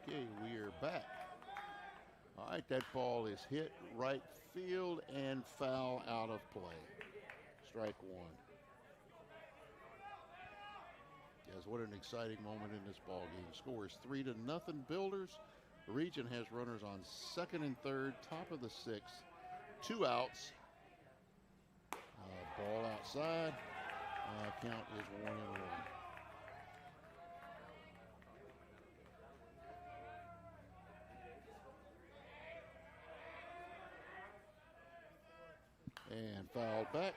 Okay, we are back. All right, that ball is hit right field and foul out of play. Strike one. Yes, what an exciting moment in this ball game. Score is 3-0 Builders. Regent has runners on second and third, top of the sixth, 2 outs. Ball outside. Count is 1-1. And fouled back.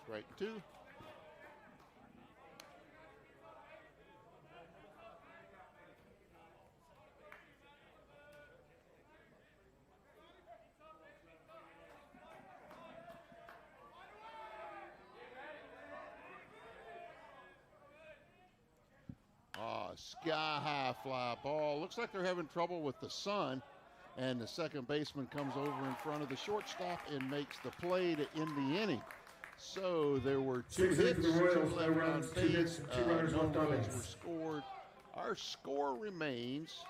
Strike 2. Sky high fly ball. Looks like they're having trouble with the sun. And the second baseman comes over in front of the shortstop and makes the play to end the inning. So there were 2 hits, 2 left on base, no runs were scored. Our score remains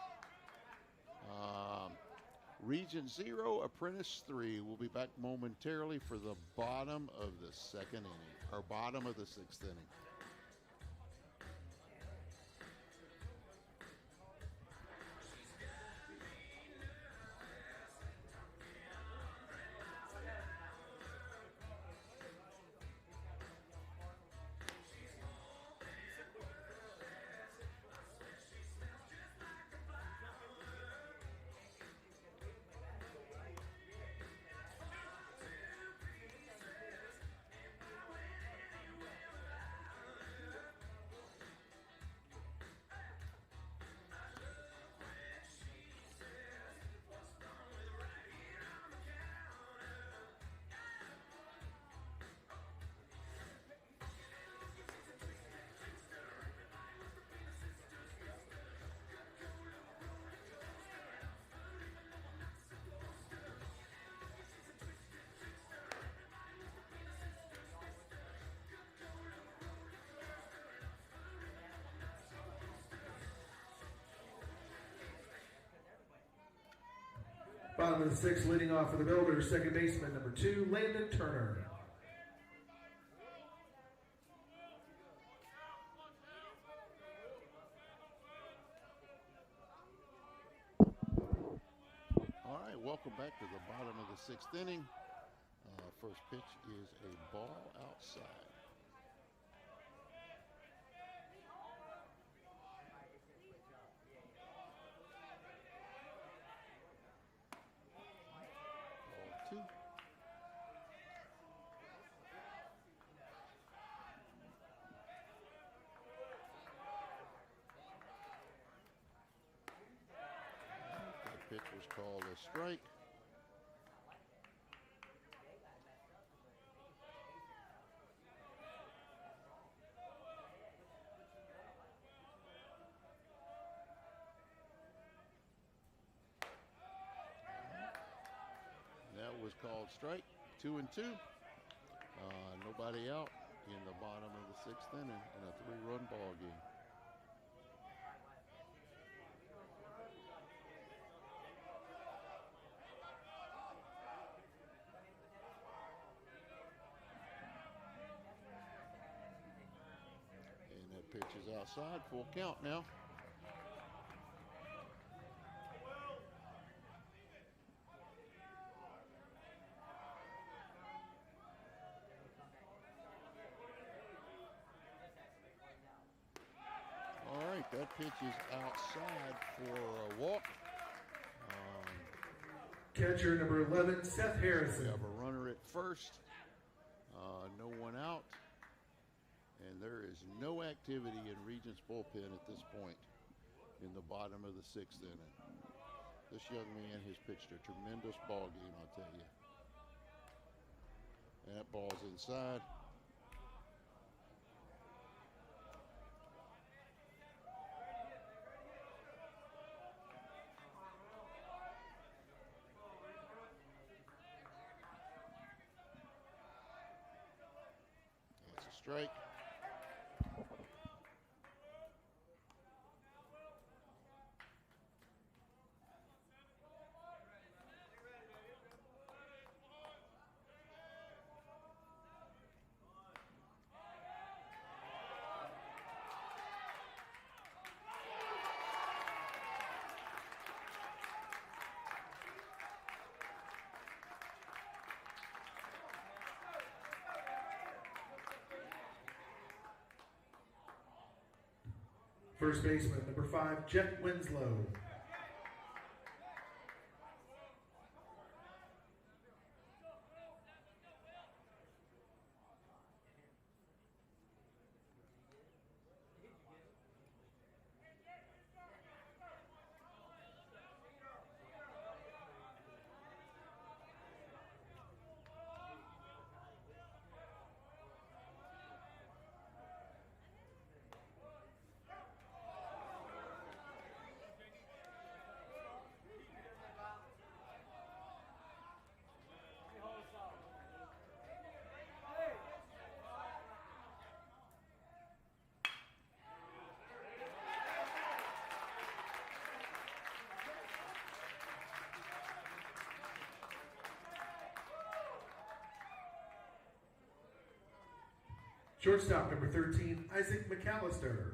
Regent 0, Apprentice 3. We'll be back momentarily for the bottom of the second inning, or bottom of the 6th inning. Bottom of the 6th, leading off for the Builders, second baseman, number 2, Landon Turner. All right, welcome back to the bottom of the 6th inning. First pitch is a ball outside. Ball 2. That pitch was called a strike. That was called strike. 2-2. Nobody out in the bottom of the 6th inning in a 3-run ball game. And that pitch is outside. Full count now. That pitch is outside for a walk. Catcher number 11, Seth Harrison. We have a runner at first. No one out. And there is no activity in Regent's bullpen at this point in the bottom of the 6th inning. This young man has pitched a tremendous ball game, I'll tell you. And that ball's inside. Strike. First baseman, number 5, Jet Winslow. Shortstop, number 13, Isaac McAllister.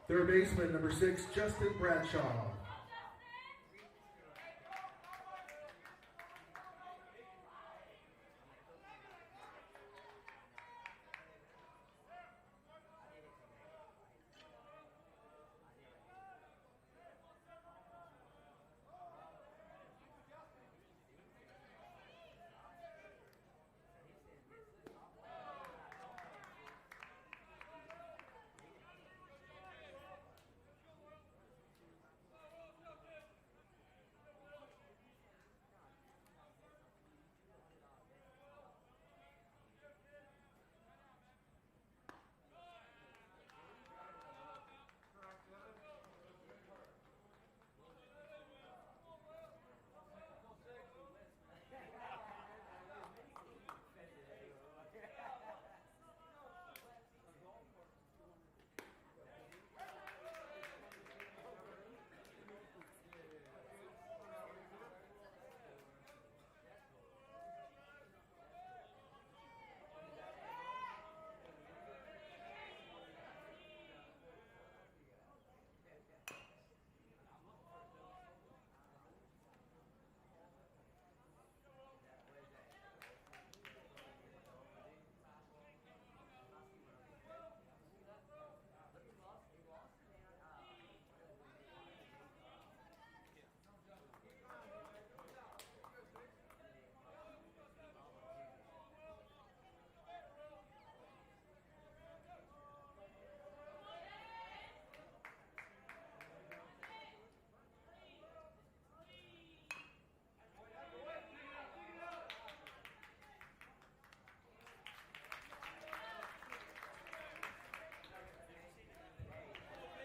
Third baseman, number 6, Justin Bradshaw.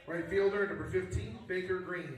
Right fielder, number 15, Baker Green.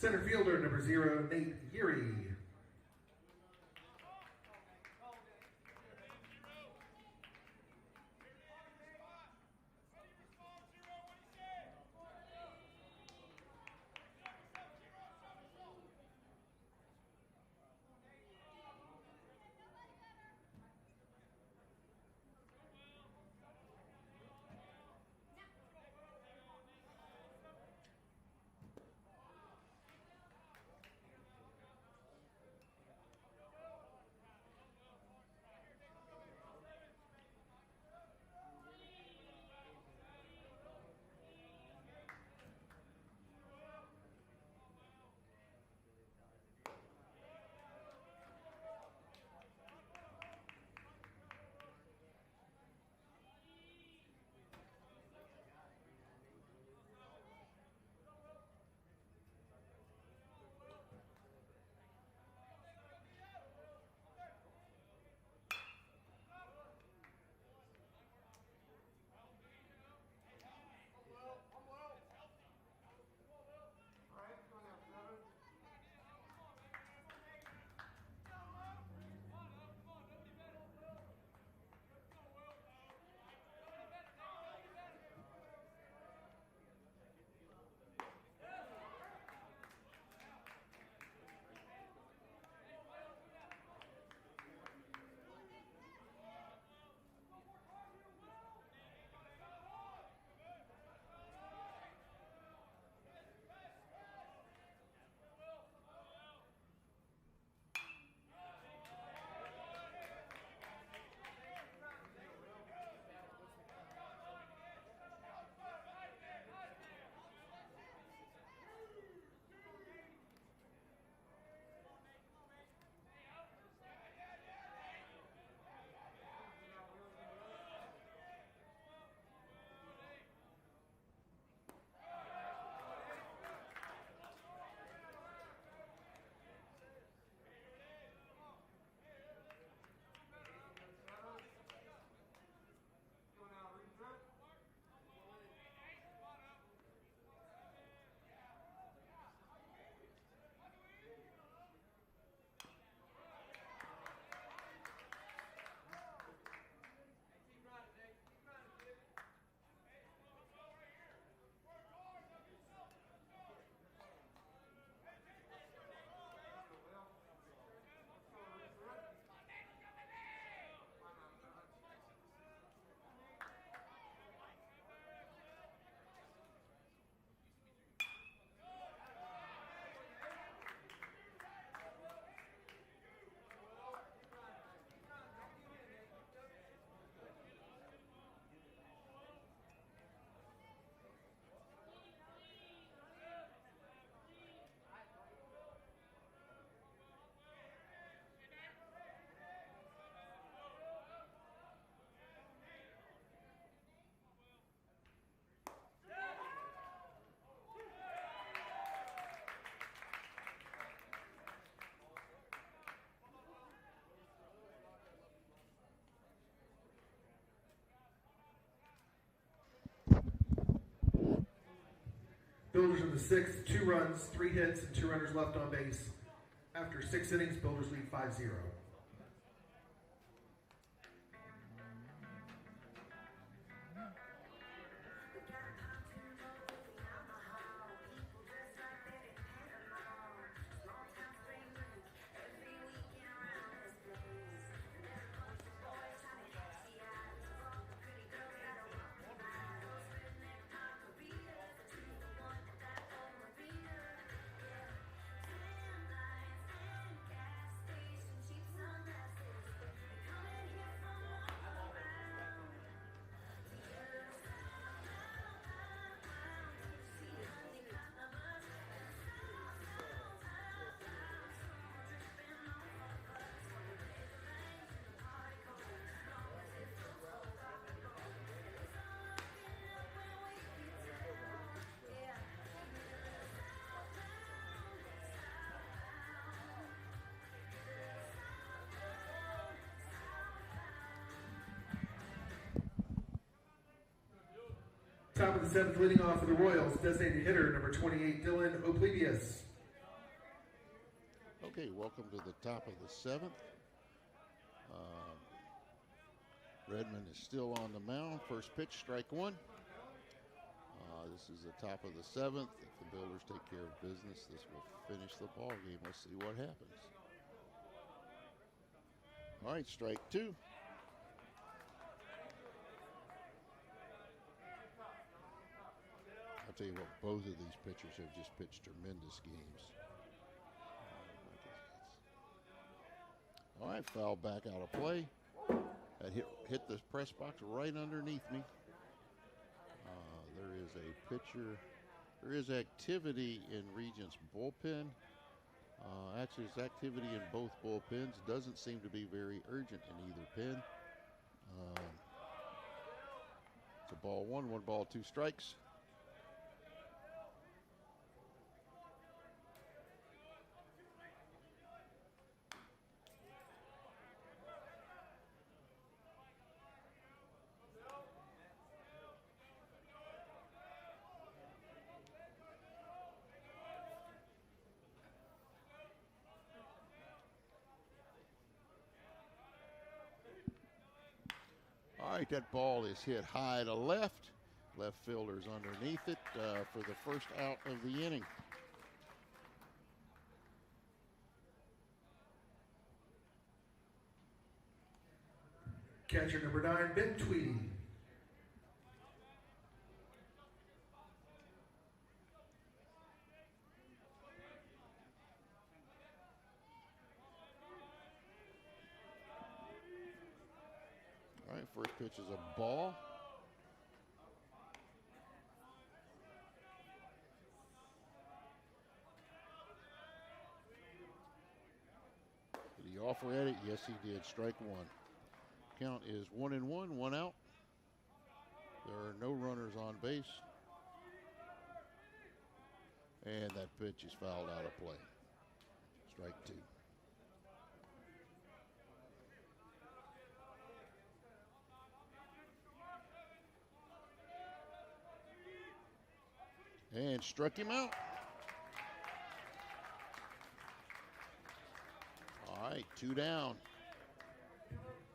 Center fielder, number 0, Nate Geary. Builders in the sixth, 2 runs, 3 hits, and 2 runners left on base. After 6 innings, Builders lead 5-0. Top of the 7th, leading off for the Royals, designated hitter number 28, Dylan Oplebius. Okay, welcome to the top of the 7th. Redmond is still on the mound. First pitch, strike one. This is the top of the 7th. If the Builders take care of business, this will finish the ball game. Let's see what happens. All right, strike two. I'll tell you what, both of these pitchers have just pitched tremendous games. All right, foul back out of play. That hit the press box right underneath me. There is a pitcher. There is activity in Regent's bullpen. Actually, there's activity in both bullpens. Doesn't seem to be very urgent in either pen. It's a ball one ball, 2 strikes. All right, that ball is hit high to left. Left fielder's underneath it for the first out of the inning. Catcher number 9, Ben Tweedy. All right, first pitch is a ball. Did he offer at it? Yes, he did. Strike one. Count is 1-1, 1 out. There are no runners on base. And that pitch is fouled out of play. Strike two. And struck him out. All right, 2 down.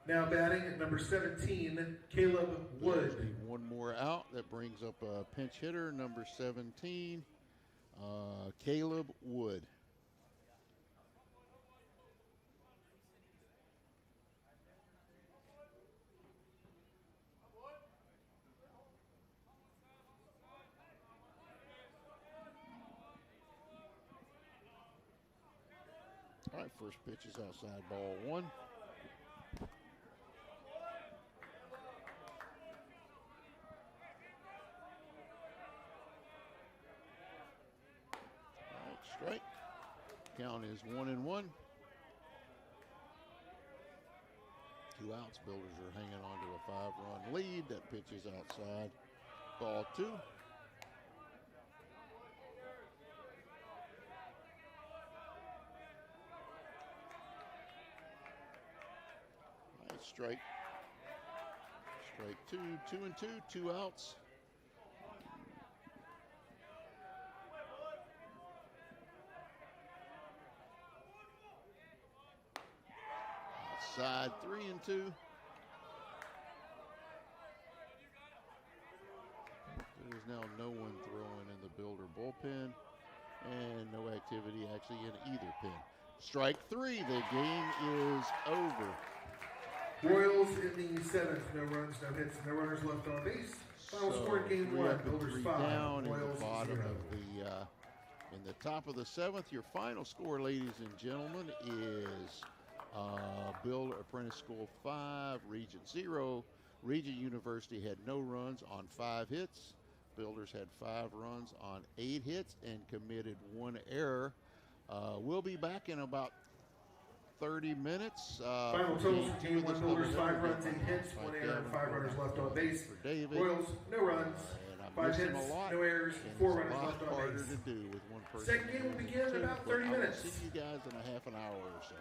Now batting at number 17, Caleb Wood. One more out. That brings up a pinch hitter, number 17, Caleb Wood. All right, first pitch is outside, ball one. All right, strike. Count is 1-1. 2 outs. Builders are hanging on to a 5-run lead. That pitch is outside, ball two. Strike. Strike two, 2-2, 2 outs. Outside, 3-2. There is now no one throwing in the Builder bullpen, and no activity actually in either pen. Strike three, the game is over. Royals in the 7th, no runs, no hits, no runners left on base. Final score in game 1, Builders 5, down Royals in the bottom 0. of the in the top of the 7th. Your final score, ladies and gentlemen, is Builder Apprentice School 5, Regent 0. Regent University had no runs on 5 hits. Builders had 5 runs on 8 hits and committed 1 error. We'll be back in about 30 minutes. Final totals for game 1, Builders 5 runs, 8 hits, 1 error, and 5 runners left on base. For David. Royals, no runs, And I 5 miss him hits, a lot, no errors, and 4 it's runners a lot left on harder base. to do with one person. Second game will begin in about 30 But I will minutes. see you guys in a half an hour or so.